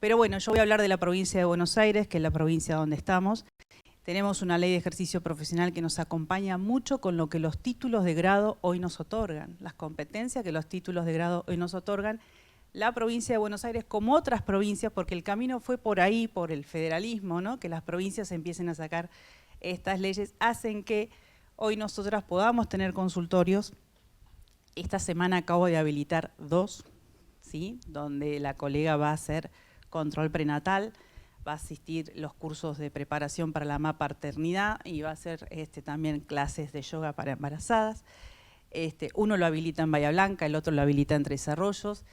Pero bueno, yo voy a hablar de la provincia de Buenos Aires, que es la provincia donde estamos. Tenemos una ley de ejercicio profesional que nos acompaña mucho con lo que los títulos de grado hoy nos otorgan, las competencias que los títulos de grado hoy nos otorgan. La provincia de Buenos Aires, como otras provincias, porque el camino fue por ahí, por el federalismo, ¿no?, que las provincias empiecen a sacar estas leyes, hacen que hoy nosotras podamos tener consultorios. Esta semana acabo de habilitar 2, ¿sí?, donde la colega va a hacer control prenatal, va a asistir los cursos de preparación para la maternidad y va a hacer también clases de yoga para embarazadas. Uno lo habilita en Bahía Blanca, el otro lo habilita en Tres Arroyos.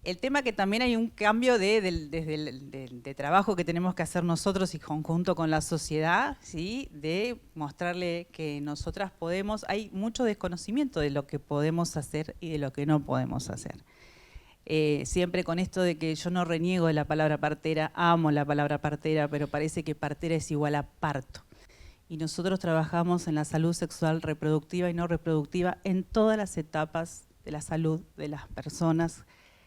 El tema que también hay un cambio de trabajo que tenemos que hacer nosotros y conjunto con la sociedad, ¿sí?, de mostrarle que nosotras podemos. Hay mucho desconocimiento de lo que podemos hacer y de lo que no podemos hacer. Siempre con esto de que yo no reniego de la palabra partera, amo la palabra partera, pero parece que partera es igual a parto. Y nosotros trabajamos en la salud sexual reproductiva y no reproductiva en todas las etapas de la salud de las personas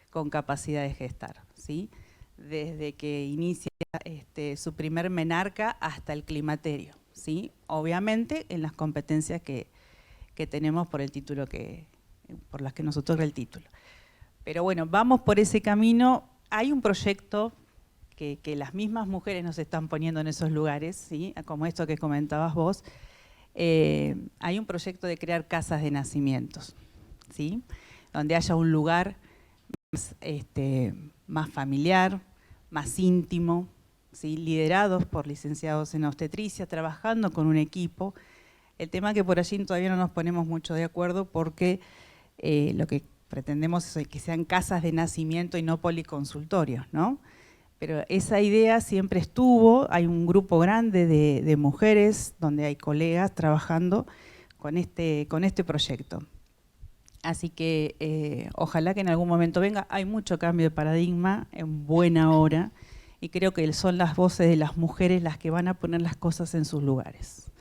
con capacidad de gestar, ¿sí?, desde que inicia su primer menarca hasta el climaterio, ¿sí?, obviamente en las competencias que tenemos por el título por las que nos otorga el título. Pero bueno, vamos por ese camino. Hay un proyecto que las mismas mujeres nos están poniendo en esos lugares, ¿sí?, como esto que comentabas vos. Hay un proyecto de crear casas de nacimientos, ¿sí?, donde haya un lugar más familiar, más íntimo, ¿sí?, liderados por licenciados en obstetricia, trabajando con un equipo. El tema que por allí todavía no nos ponemos mucho de acuerdo porque lo que pretendemos es que sean casas de nacimiento y no policonsultorios, ¿no? Pero esa idea siempre estuvo. Hay un grupo grande de mujeres donde hay colegas trabajando con este proyecto. Así que ojalá que en algún momento venga. Hay mucho cambio de paradigma en buena hora y creo que son las voces de las mujeres las que van a poner las cosas en sus lugares,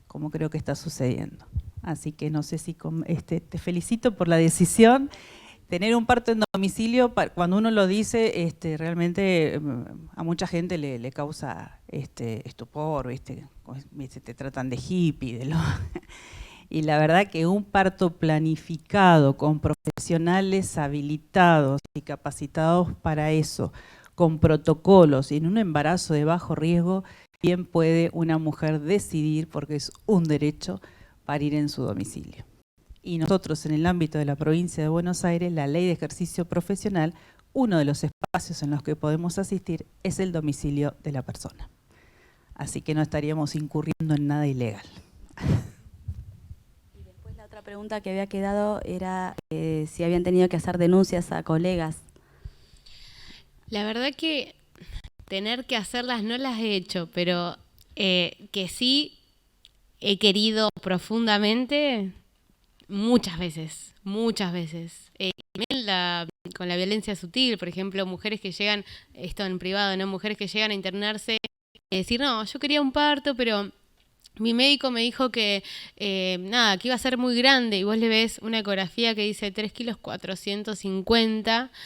como creo que está sucediendo. Así que no sé si te felicito por la decisión. Tener un parto en domicilio, cuando uno lo dice, realmente a mucha gente le causa estupor, te tratan de hippie, y la verdad que un parto planificado con profesionales habilitados y capacitados para eso, con protocolos y en un embarazo de bajo riesgo, bien puede una mujer decidir, porque es un derecho, parir en su domicilio. Y nosotros en el ámbito de la provincia de Buenos Aires, la ley de ejercicio profesional, uno de los espacios en los que podemos asistir es el domicilio de la persona. Así que no estaríamos incurriendo en nada ilegal. Y después la otra pregunta que había quedado era si habían tenido que hacer denuncias a colegas. La verdad que tener que hacerlas no las he hecho, pero que sí he querido profundamente muchas veces. También con la violencia sutil, por ejemplo, mujeres que llegan, esto en privado, ¿no?, mujeres que llegan a internarse y decir, no, yo quería un parto, pero mi médico me dijo que que iba a ser muy grande, y vos le ves una ecografía que dice 3,450 kilos,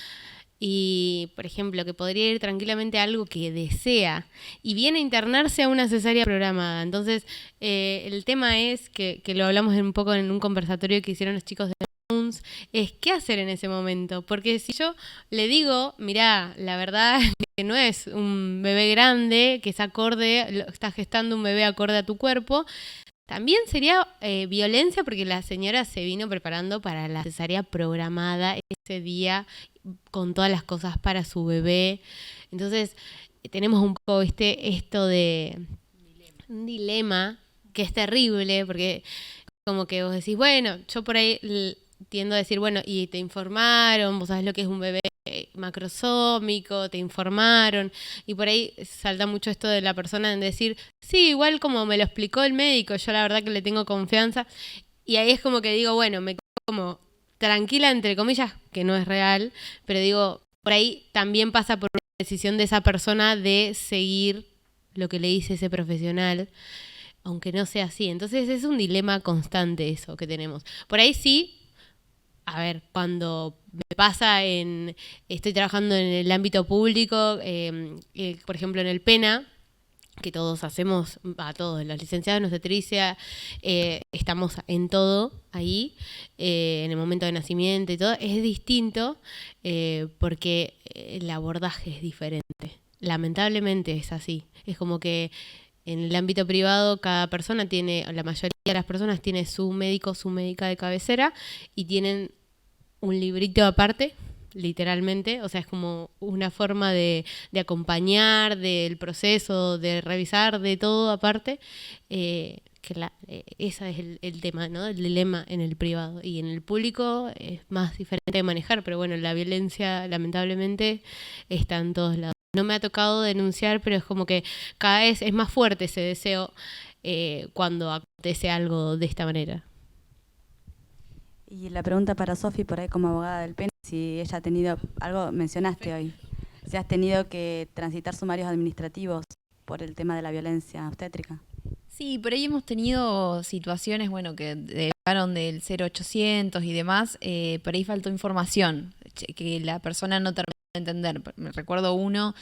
y, por ejemplo, que podría ir tranquilamente a algo que desea, y viene a internarse a una cesárea programada. Entonces, el tema es que lo hablamos un poco en un conversatorio que hicieron los chicos de SUMS es qué hacer en ese momento. Porque si yo le digo, mirá, la verdad es que no es un bebé grande, que es acorde, está gestando un bebé acorde a tu cuerpo, también sería violencia porque la señora se vino preparando para la cesárea programada ese día con todas las cosas para su bebé. Entonces, tenemos un poco esto de un dilema que es terrible porque como que vos decís, bueno, yo por ahí tiendo a decir, bueno, y te informaron, vos sabés lo que es un bebé macrosómico, te informaron, y por ahí salta mucho esto de la persona en decir, sí, igual como me lo explicó el médico, yo la verdad que le tengo confianza, y ahí es como que digo, bueno, me quedo como tranquila, entre comillas, que no es real, pero digo, por ahí también pasa por una decisión de esa persona de seguir lo que le dice ese profesional, aunque no sea así. Entonces es un dilema constante eso que tenemos. Por ahí sí, a ver, cuando me pasa estoy trabajando en el ámbito público, por ejemplo en el PENA, que todos hacemos, a todos, los licenciados en obstetricia, estamos en todo ahí, en el momento de nacimiento y todo, es distinto porque el abordaje es diferente. Lamentablemente es así. Es como que en el ámbito privado cada persona tiene, la mayoría de las personas tiene su médico, su médica de cabecera y tienen un librito aparte, literalmente, o sea, es como una forma de acompañar del proceso, de revisar de todo aparte, ese es el tema, ¿no? El dilema en el privado y en el público es más diferente de manejar, pero bueno, la violencia lamentablemente está en todos lados. No me ha tocado denunciar, pero es como que cada vez es más fuerte ese deseo cuando acontece algo de esta manera. Y la pregunta para Sofi, por ahí como abogada del PENA, si ella ha tenido, algo mencionaste hoy, si has tenido que transitar sumarios administrativos por el tema de la violencia obstétrica. Sí, por ahí hemos tenido situaciones, bueno, que derivaron del 0800 y demás, por ahí faltó información, que la persona no terminó de entender. Me recuerdo uno,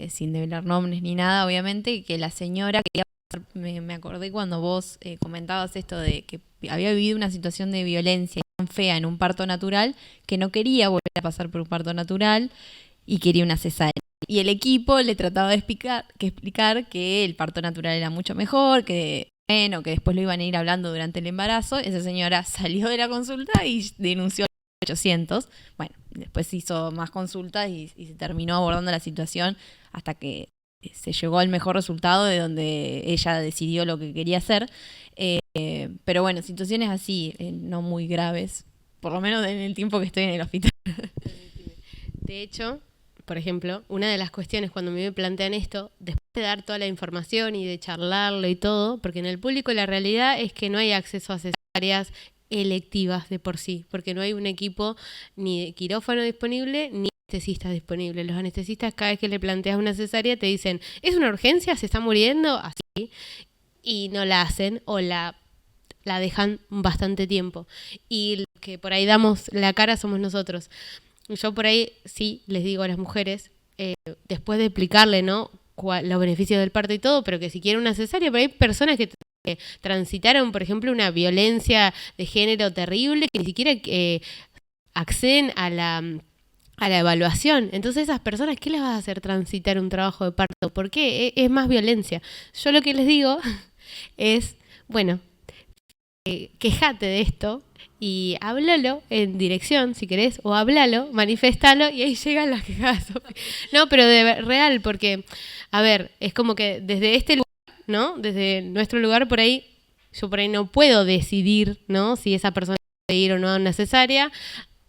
sin develar nombres ni nada, obviamente, que la señora quería pasar, me acordé cuando vos comentabas esto de que había vivido una situación de violencia tan fea en un parto natural, que no quería volver a pasar por un parto natural y quería una cesárea. Y el equipo le trataba de explicar que el parto natural era mucho mejor, que bueno, que después lo iban a ir hablando durante el embarazo. Esa señora salió de la consulta y denunció al 800. Bueno, después hizo más consultas y se terminó abordando la situación hasta que se llegó al mejor resultado de donde ella decidió lo que quería hacer. Pero bueno, situaciones así, no muy graves, por lo menos en el tiempo que estoy en el hospital. De hecho, por ejemplo, una de las cuestiones cuando me plantean esto, después de dar toda la información y de charlarlo y todo, porque en el público la realidad es que no hay acceso a cesáreas electivas de por sí, porque no hay un equipo ni de quirófano disponible ni anestesistas disponibles. Los anestesistas cada vez que le planteas una cesárea te dicen, ¿es una urgencia? ¿Se está muriendo? Así. Y no la hacen o la dejan bastante tiempo. Y los que por ahí damos la cara somos nosotros. Yo por ahí sí les digo a las mujeres, después de explicarle, ¿no?, los beneficios del parto y todo, pero que si quieren una cesárea, pero hay personas que transitaron, por ejemplo, una violencia de género terrible, que ni siquiera acceden a la evaluación. Entonces, esas personas, ¿qué les vas a hacer transitar un trabajo de parto? ¿Por qué? Es más violencia. Yo lo que les digo es, bueno, quejate de esto y háblalo en dirección, si querés, o háblalo, manifestalo, y ahí llegan las quejas. No, pero de real, porque, a ver, es como que desde este lugar, ¿no?, desde nuestro lugar, por ahí, yo por ahí no puedo decidir, ¿no?, si esa persona puede ir o no a una cesárea.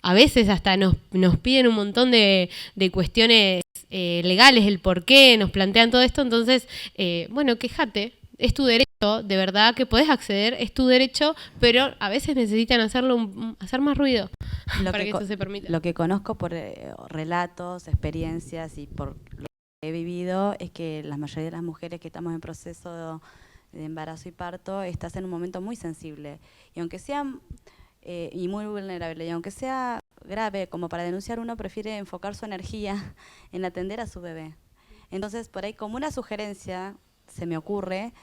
A veces hasta nos piden un montón de cuestiones legales, el por qué, nos plantean todo esto. Entonces, bueno, quejate, es tu derecho, de verdad que podés acceder, es tu derecho, pero a veces necesitan hacer más ruido para que eso se permita. Lo que conozco por relatos, experiencias y por lo que he vivido es que la mayoría de las mujeres que estamos en proceso de embarazo y parto estás en un momento muy sensible. Y aunque sea y muy vulnerable, y aunque sea grave como para denunciar, uno prefiere enfocar su energía en atender a su bebé. Entonces, por ahí, como una sugerencia, se me ocurre,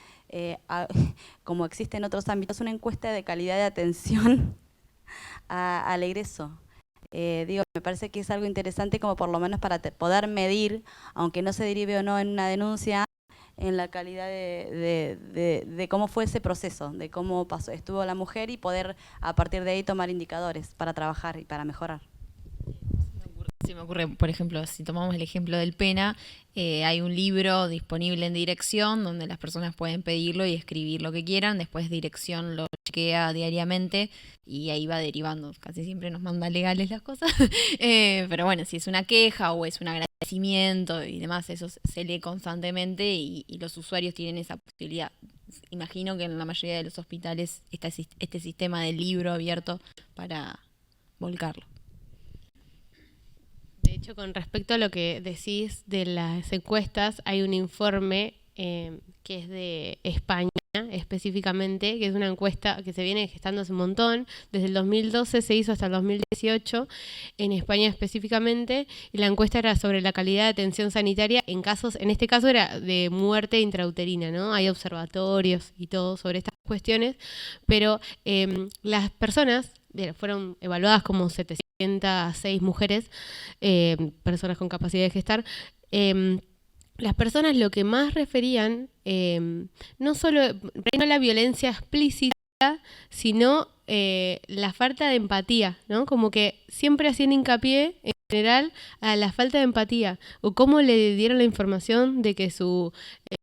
como existe en otros ámbitos, una encuesta de calidad de atención al egreso. Digo, me parece que es algo interesante como por lo menos para poder medir, aunque no se derive o no en una denuncia, en la calidad de cómo fue ese proceso, de cómo estuvo la mujer y poder a partir de ahí tomar indicadores para trabajar y para mejorar. Se me ocurre, por ejemplo, si tomamos el ejemplo del PENA, hay un libro disponible en dirección donde las personas pueden pedirlo y escribir lo que quieran, después dirección lo chequea diariamente y ahí va derivando. Casi siempre nos manda legales las cosas, pero bueno, si es una queja o es un agradecimiento y demás, eso se lee constantemente y los usuarios tienen esa posibilidad. Imagino que en la mayoría de los hospitales está este sistema de libro abierto para volcarlo. De hecho, con respecto a lo que decís de las encuestas, hay un informe que es de España específicamente, que es una encuesta que se viene gestando hace un montón. Desde el 2012 se hizo hasta el 2018 en España específicamente, y la encuesta era sobre la calidad de atención sanitaria en casos, en este caso era de muerte intrauterina, ¿no? Hay observatorios y todo sobre estas cuestiones, pero las personas fueron evaluadas como 706 mujeres, personas con capacidad de gestar. Las personas lo que más referían, no solo no la violencia explícita, sino la falta de empatía, ¿no? Como que siempre hacían hincapié en general a la falta de empatía, o cómo le dieron la información de que su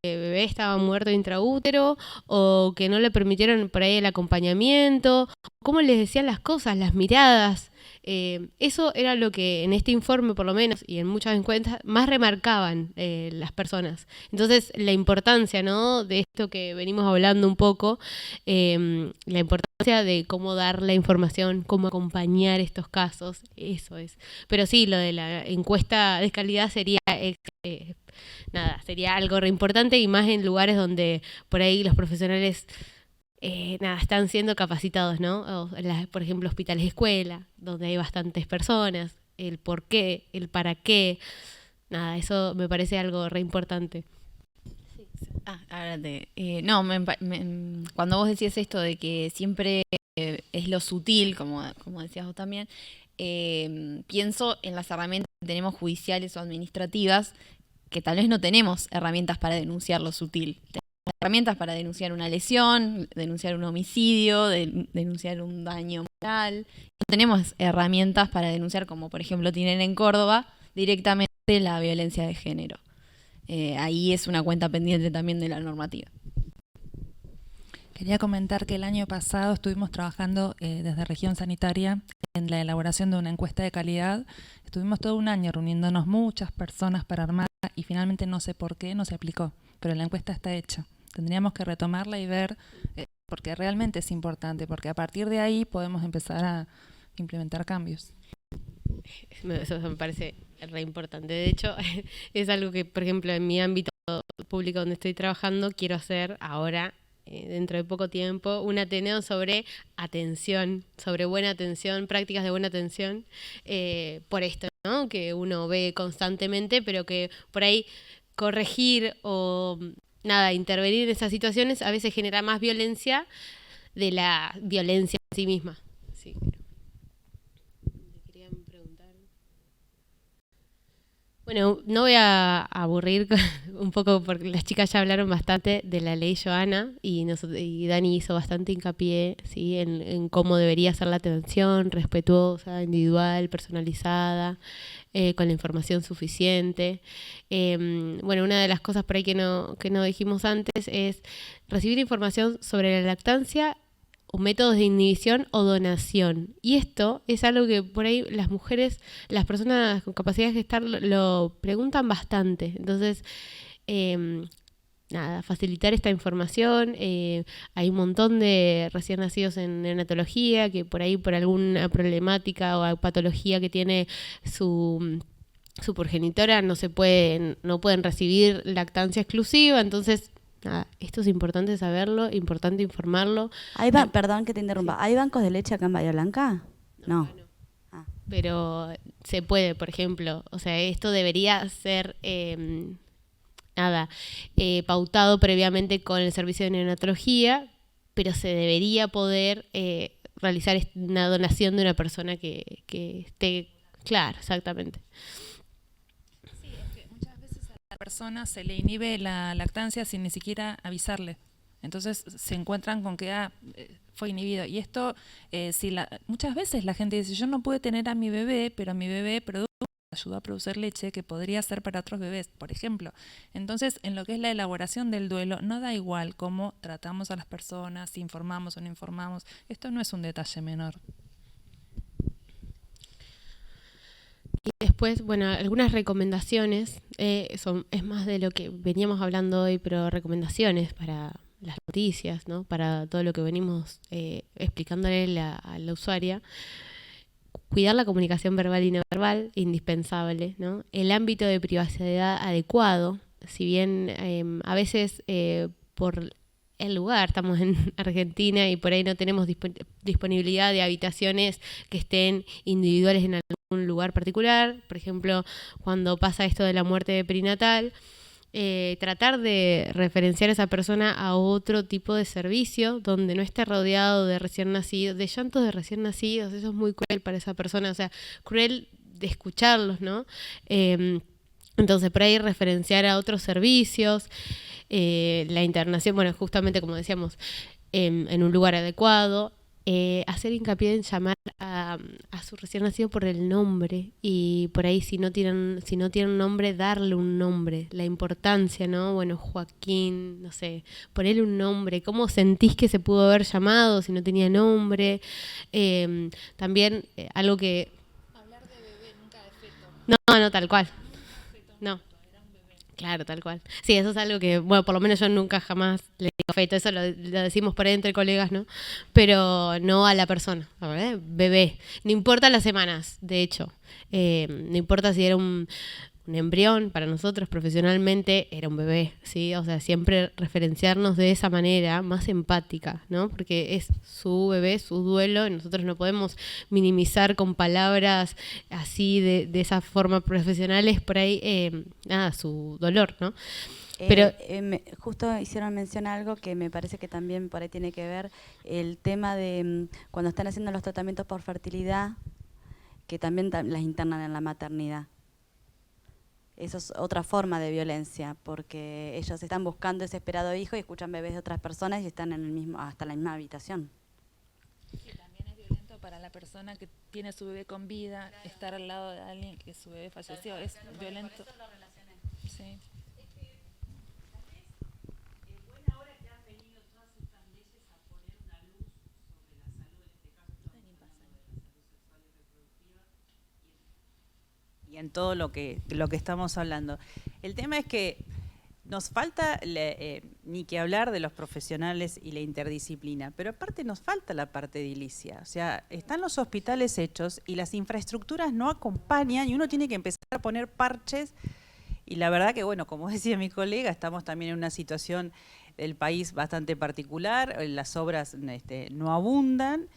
bebé estaba muerto intraútero, o que no le permitieron por ahí el acompañamiento, cómo les decían las cosas, las miradas. Eso era lo que en este informe, por lo menos, y en muchas encuestas, más remarcaban las personas. Entonces, la importancia, ¿no?, de esto que venimos hablando un poco, la importancia de cómo dar la información, cómo acompañar estos casos, eso es. Pero sí, lo de la encuesta de calidad sería sería algo re importante, y más en lugares donde por ahí los profesionales están siendo capacitados, ¿no? Por ejemplo, hospitales escuela, donde hay bastantes personas, el por qué, el para qué, eso me parece algo re importante. Cuando vos decías esto de que siempre es lo sutil, como decías vos también, pienso en las herramientas que tenemos judiciales o administrativas, que tal vez no tenemos herramientas para denunciar lo sutil. Tenemos herramientas para denunciar una lesión, denunciar un homicidio, denunciar un daño moral. No tenemos herramientas para denunciar, como por ejemplo tienen en Córdoba, directamente la violencia de género. Ahí es una cuenta pendiente también de la normativa. Quería comentar que el año pasado estuvimos trabajando desde Región Sanitaria en la elaboración de una encuesta de calidad. Estuvimos todo un año reuniéndonos muchas personas para armarla y finalmente no sé por qué no se aplicó, pero la encuesta está hecha. Tendríamos que retomarla y ver, porque realmente es importante, porque a partir de ahí podemos empezar a implementar cambios. Eso me parece re importante. De hecho, es algo que, por ejemplo, en mi ámbito público donde estoy trabajando, quiero hacer ahora, dentro de poco tiempo, un ateneo sobre atención, sobre buena atención, prácticas de buena atención, por esto, ¿no?, que uno ve constantemente, pero que por ahí corregir o intervenir en esas situaciones a veces genera más violencia de la violencia en sí misma. Sí. Bueno, no voy a aburrir un poco porque las chicas ya hablaron bastante de la ley Joana y Dani hizo bastante hincapié, ¿sí?, en cómo debería ser la atención respetuosa, individual, personalizada, con la información suficiente. Bueno, una de las cosas por ahí que no dijimos antes es recibir información sobre la lactancia o métodos de inhibición o donación. Y esto es algo que por ahí las mujeres, las personas con capacidad de gestar lo preguntan bastante. Entonces, facilitar esta información. Hay un montón de recién nacidos en neonatología que por ahí por alguna problemática o patología que tiene su progenitora no pueden recibir lactancia exclusiva. Entonces, esto es importante saberlo, importante informarlo. Perdón que te interrumpa, ¿hay bancos de leche acá en Bahía Blanca? No. Pero se puede, por ejemplo, o sea, esto debería ser pautado previamente con el servicio de neonatología, pero se debería poder realizar una donación de una persona que esté... Claro, exactamente. Sí, es que muchas veces a la persona se le inhibe la lactancia sin ni siquiera avisarle. Entonces se encuentran con que fue inhibido. Y esto, muchas veces la gente dice, yo no puedo tener a mi bebé, pero mi bebé ayuda a producir leche que podría ser para otros bebés, por ejemplo. Entonces, en lo que es la elaboración del duelo, no da igual cómo tratamos a las personas, si informamos o no informamos. Esto no es un detalle menor. Y después, bueno, algunas recomendaciones, es más de lo que veníamos hablando hoy, pero recomendaciones para las noticias, ¿no? Para todo lo que venimos explicándole a la usuaria. Cuidar la comunicación verbal y no verbal, indispensable, ¿no? El ámbito de privacidad adecuado, si bien a veces por el lugar, estamos en Argentina y por ahí no tenemos disponibilidad de habitaciones que estén individuales en algún lugar particular, por ejemplo, cuando pasa esto de la muerte perinatal, tratar de referenciar a esa persona a otro tipo de servicio donde no esté rodeado de recién nacidos, de llantos de recién nacidos. Eso es muy cruel para esa persona, o sea, cruel de escucharlos, ¿no? Entonces, por ahí referenciar a otros servicios, la internación, bueno, justamente como decíamos, en un lugar adecuado, hacer hincapié en llamar a su recién nacido por el nombre, y por ahí si no tienen un nombre, darle un nombre, la importancia, ¿no? Bueno, Joaquín, no sé, ponerle un nombre, cómo sentís que se pudo haber llamado si no tenía nombre. También algo que... Hablar de bebé, nunca de feto. No, tal cual. No. Claro, tal cual. Sí, eso es algo que, bueno, por lo menos yo nunca jamás le digo feto, eso lo decimos por ahí entre colegas, ¿no? Pero no a la persona, ¿verdad? Bebé. No importa las semanas, de hecho. No importa si era un embrión, para nosotros profesionalmente era un bebé, ¿sí? O sea, siempre referenciarnos de esa manera, más empática, ¿no? Porque es su bebé, su duelo, y nosotros no podemos minimizar con palabras así de esa forma profesionales por ahí, su dolor, ¿no? Pero justo hicieron mención a algo que me parece que también por ahí tiene que ver, el tema de cuando están haciendo los tratamientos por fertilidad, que también las internan en la maternidad. Eso es otra forma de violencia, porque ellos están buscando ese esperado hijo y escuchan bebés de otras personas y están en el mismo, hasta la misma habitación. Sí, también es violento para la persona que tiene su bebé con vida, estar al lado de alguien que su bebé falleció, es violento. Por eso lo relacioné. Sí. Y en todo lo que estamos hablando. El tema es que nos falta ni que hablar de los profesionales y la interdisciplina, pero aparte nos falta la parte edilicia. O sea, están los hospitales hechos y las infraestructuras no acompañan y uno tiene que empezar a poner parches. Y la verdad que, bueno, como decía mi colega, estamos también en una situación del país bastante particular, las obras no abundan.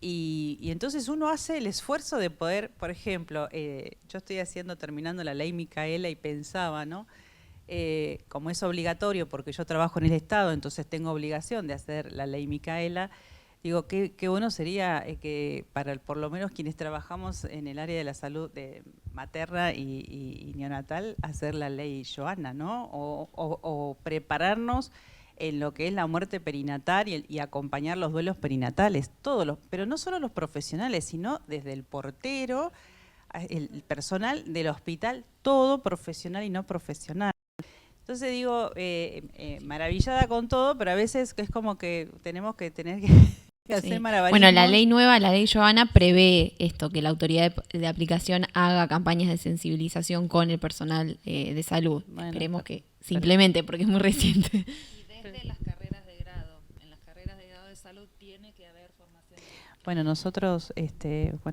Y entonces uno hace el esfuerzo de poder, por ejemplo, yo estoy terminando la ley Micaela y pensaba, ¿no? Como es obligatorio, porque yo trabajo en el Estado, entonces tengo obligación de hacer la ley Micaela, digo, qué bueno sería que para por lo menos quienes trabajamos en el área de la salud materna y neonatal, hacer la ley Joana, ¿no? O prepararnos en lo que es la muerte perinatal y acompañar los duelos perinatales, pero no solo los profesionales, sino desde el portero, el personal del hospital, todo profesional y no profesional. Entonces digo, maravillada con todo, pero a veces es como que tenemos que hacer maravillas. Bueno, la ley nueva, la ley Joana, prevé esto, que la autoridad de aplicación haga campañas de sensibilización con el personal de salud. Bueno, esperemos que simplemente, porque es muy reciente. Desde las carreras de grado, en las carreras de grado de salud tiene que haber formación. Bueno, nosotros,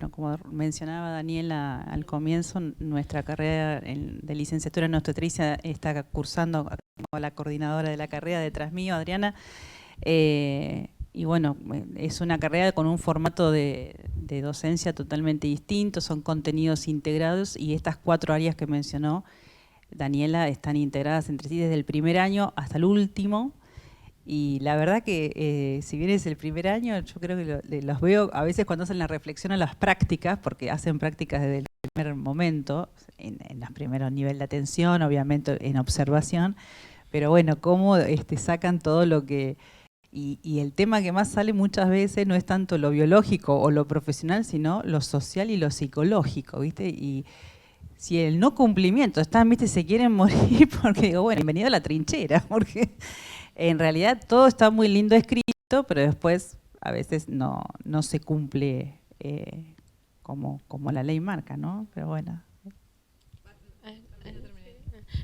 como mencionaba Daniela al comienzo, nuestra carrera de licenciatura en obstetricia está cursando como la coordinadora de la carrera detrás mío, Adriana, y bueno, es una carrera con un formato de docencia totalmente distinto, son contenidos integrados y estas 4 áreas que mencionó Daniela están integradas entre sí desde el primer año hasta el último, Y la verdad que si bien es el primer año, yo creo que los veo a veces cuando hacen la reflexión a las prácticas, porque hacen prácticas desde el primer momento, en los primeros niveles de atención, obviamente en observación, pero bueno, cómo sacan todo lo que... Y el tema que más sale muchas veces no es tanto lo biológico o lo profesional, sino lo social y lo psicológico, ¿viste? Y si el no cumplimiento, ¿viste? Se quieren morir porque digo, bueno, bienvenido a la trinchera, porque en realidad todo está muy lindo escrito, pero después a veces no se cumple como la ley marca, ¿no? Pero bueno.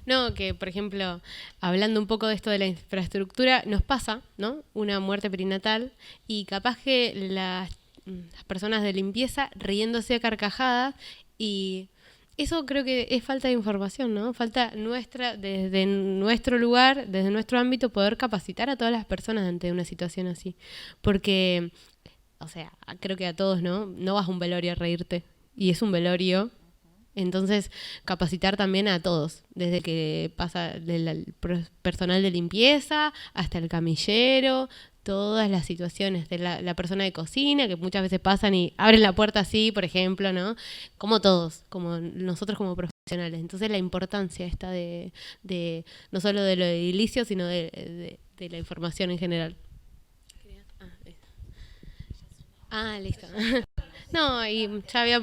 No, que por ejemplo, hablando un poco de esto de la infraestructura, nos pasa, ¿no? Una muerte perinatal y capaz que las personas de limpieza riéndose a carcajadas, y eso creo que es falta de información, ¿no? Falta nuestra, desde nuestro lugar, desde nuestro ámbito, poder capacitar a todas las personas ante una situación así. Porque, o sea, creo que a todos, ¿no? No vas a un velorio a reírte, y es un velorio. Entonces, capacitar también a todos, desde que pasa del personal de limpieza hasta el camillero, todas las situaciones de la persona de cocina, que muchas veces pasan y abren la puerta así, por ejemplo, ¿no? Como todos, como nosotros como profesionales. Entonces, la importancia esta de no solo de lo edilicio, sino de la información en general. Listo. No, y ya había...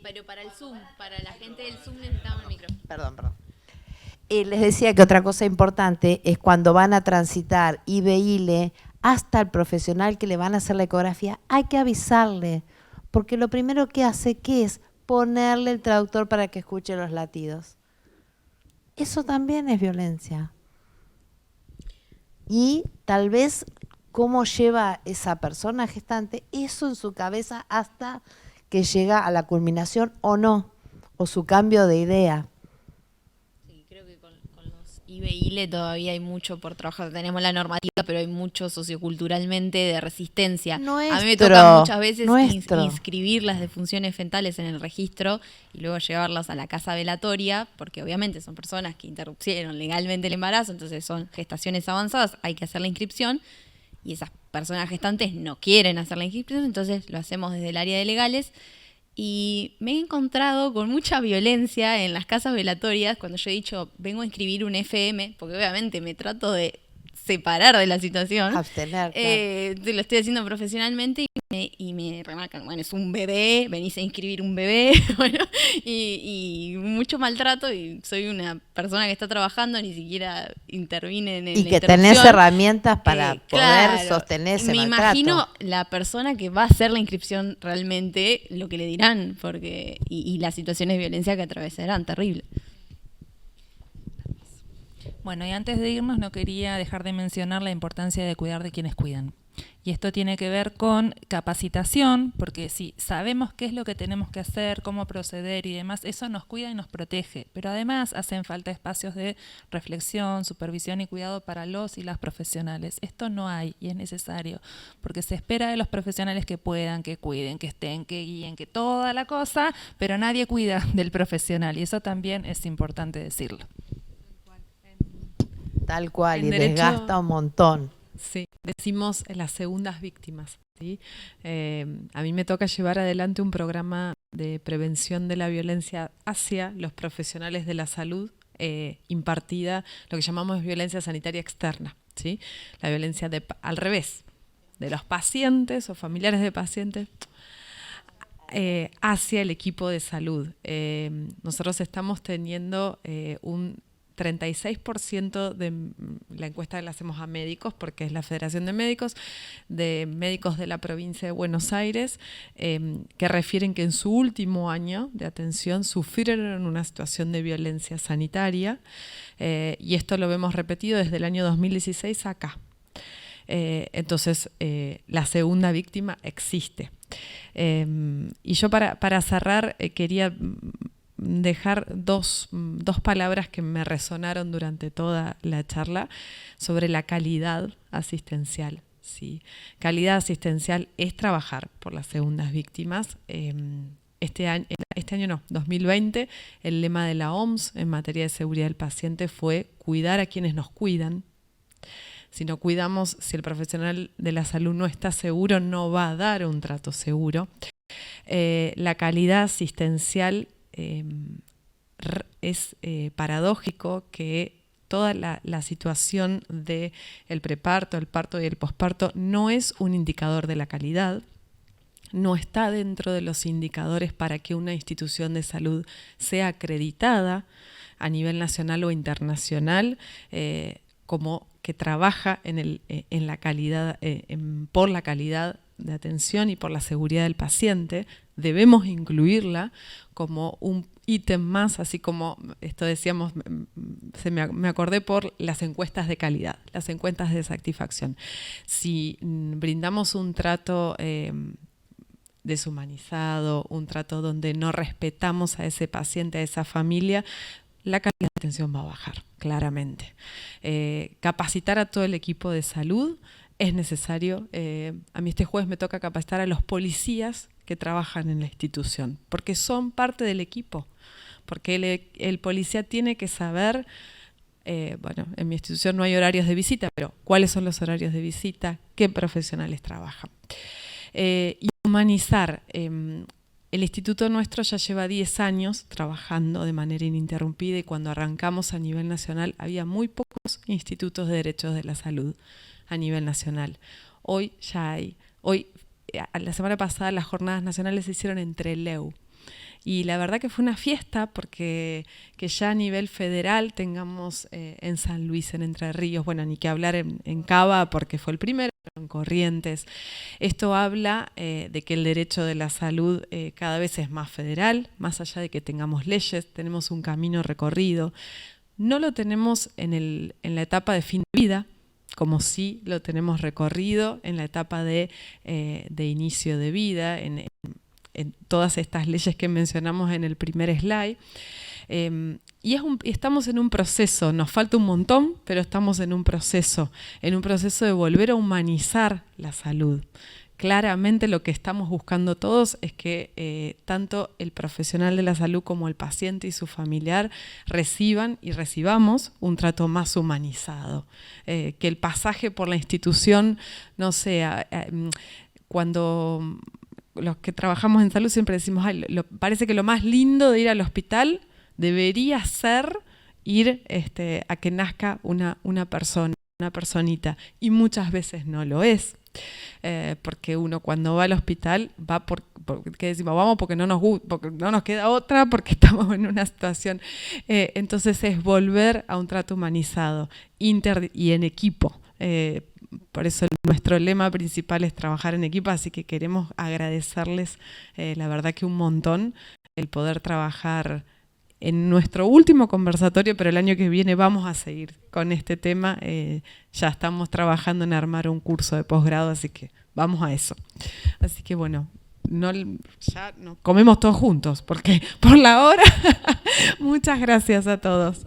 Pero para el Zoom, para la gente del Zoom necesitamos el micrófono. Perdón. Les decía que otra cosa importante es cuando van a transitar IBE-ILE hasta el profesional que le van a hacer la ecografía, hay que avisarle, porque lo primero que hace, ¿qué es? Ponerle el traductor para que escuche los latidos. Eso también es violencia. Y tal vez cómo lleva esa persona gestante eso en su cabeza hasta que llega a la culminación o no, o su cambio de idea. Sí, creo que con los IBE-ILE todavía hay mucho por trabajar. Tenemos la normativa, pero hay mucho socioculturalmente de resistencia. A mí me toca muchas veces inscribir las defunciones fetales en el registro y luego llevarlas a la casa velatoria, porque obviamente son personas que interrumpieron legalmente el embarazo, entonces son gestaciones avanzadas, hay que hacer la inscripción. Y esas personas gestantes no quieren hacer la inscripción, entonces lo hacemos desde el área de legales. Y me he encontrado con mucha violencia en las casas velatorias cuando yo he dicho, vengo a inscribir un FM, porque obviamente me trato de separar de la situación. Abstener, claro. Lo estoy haciendo profesionalmente y me remarcan, bueno, es un bebé, venís a inscribir un bebé, bueno, y mucho maltrato, y soy una persona que está trabajando, ni siquiera intervine en la y que interrupción. tenés herramientas para poder claro, sostener ese maltrato. Me imagino la persona que va a hacer la inscripción realmente, lo que le dirán, porque y las situaciones de violencia que atravesarán, terrible. Bueno, y antes de irnos no quería dejar de mencionar la importancia de cuidar de quienes cuidan. Y esto tiene que ver con capacitación, porque si sabemos qué es lo que tenemos que hacer, cómo proceder y demás, eso nos cuida y nos protege. Pero además hacen falta espacios de reflexión, supervisión y cuidado para los y las profesionales. Esto no hay y es necesario, porque se espera de los profesionales que puedan, que cuiden, que estén, que guíen, que toda la cosa, pero nadie cuida del profesional y eso también es importante decirlo. Tal cual, y derecho, desgasta un montón. Sí, decimos las segundas víctimas. ¿Sí? A mí me toca llevar adelante un programa de prevención de la violencia hacia los profesionales de la salud, impartida, lo que llamamos violencia sanitaria externa. ¿Sí? La violencia al revés, de los pacientes o familiares de pacientes hacia el equipo de salud. Nosotros estamos teniendo un 36% de la encuesta que la hacemos a médicos, porque es la Federación de Médicos de la provincia de Buenos Aires, que refieren que en su último año de atención sufrieron una situación de violencia sanitaria, y esto lo vemos repetido desde el año 2016 acá. Entonces, la segunda víctima existe. Y yo para cerrar quería dejar dos palabras que me resonaron durante toda la charla sobre la calidad asistencial. ¿Sí? Calidad asistencial es trabajar por las segundas víctimas, este año no, 2020, el lema de la OMS en materia de seguridad del paciente fue cuidar a quienes nos cuidan. Si no cuidamos, si el profesional de la salud no está seguro, no va a dar un trato seguro. La calidad asistencial es paradójico que toda la situación del preparto, el parto y el posparto no es un indicador de la calidad, no está dentro de los indicadores para que una institución de salud sea acreditada a nivel nacional o internacional como que trabaja en la calidad, por la calidad de atención y por la seguridad del paciente. Debemos incluirla como un ítem más, así como esto decíamos, me acordé por las encuestas de calidad, las encuestas de satisfacción. Si brindamos un trato deshumanizado, un trato donde no respetamos a ese paciente, a esa familia, la calidad de atención va a bajar, claramente. Capacitar a todo el equipo de salud es necesario. A mí este jueves me toca capacitar a los policías que trabajan en la institución, porque son parte del equipo, porque el policía tiene que saber, bueno, en mi institución no hay horarios de visita, pero ¿cuáles son los horarios de visita? ¿Qué profesionales trabajan? Y humanizar. El instituto nuestro ya lleva 10 años trabajando de manera ininterrumpida y cuando arrancamos a nivel nacional había muy pocos institutos de derechos de la salud a nivel nacional. Hoy ya hay. Hoy, la semana pasada, las jornadas nacionales se hicieron en Trelew. Y la verdad que fue una fiesta porque que ya a nivel federal tengamos en San Luis, en Entre Ríos, bueno, ni que hablar en Cava porque fue el primero, en Corrientes. Esto habla de que el derecho de la salud cada vez es más federal, más allá de que tengamos leyes, tenemos un camino recorrido. No lo tenemos en la etapa de fin de vida, como sí lo tenemos recorrido en la etapa de inicio de vida, en todas estas leyes que mencionamos en el primer slide. Y estamos en un proceso, nos falta un montón, pero estamos en un proceso de volver a humanizar la salud. Claramente lo que estamos buscando todos es que tanto el profesional de la salud como el paciente y su familiar reciban y recibamos un trato más humanizado. Que el pasaje por la institución no sea cuando los que trabajamos en salud siempre decimos, parece que lo más lindo de ir al hospital debería ser ir a que nazca una persona, una personita, y muchas veces no lo es. Porque uno cuando va al hospital va porque decimos vamos porque no nos queda otra, porque estamos en una situación. Entonces es volver a un trato humanizado y en equipo. Por eso nuestro lema principal es trabajar en equipo, así que queremos agradecerles la verdad que un montón el poder trabajar en nuestro último conversatorio, pero el año que viene vamos a seguir con este tema. Ya estamos trabajando en armar un curso de posgrado, así que vamos a eso. Así que bueno, ya no comemos todos juntos, porque por la hora, muchas gracias a todos.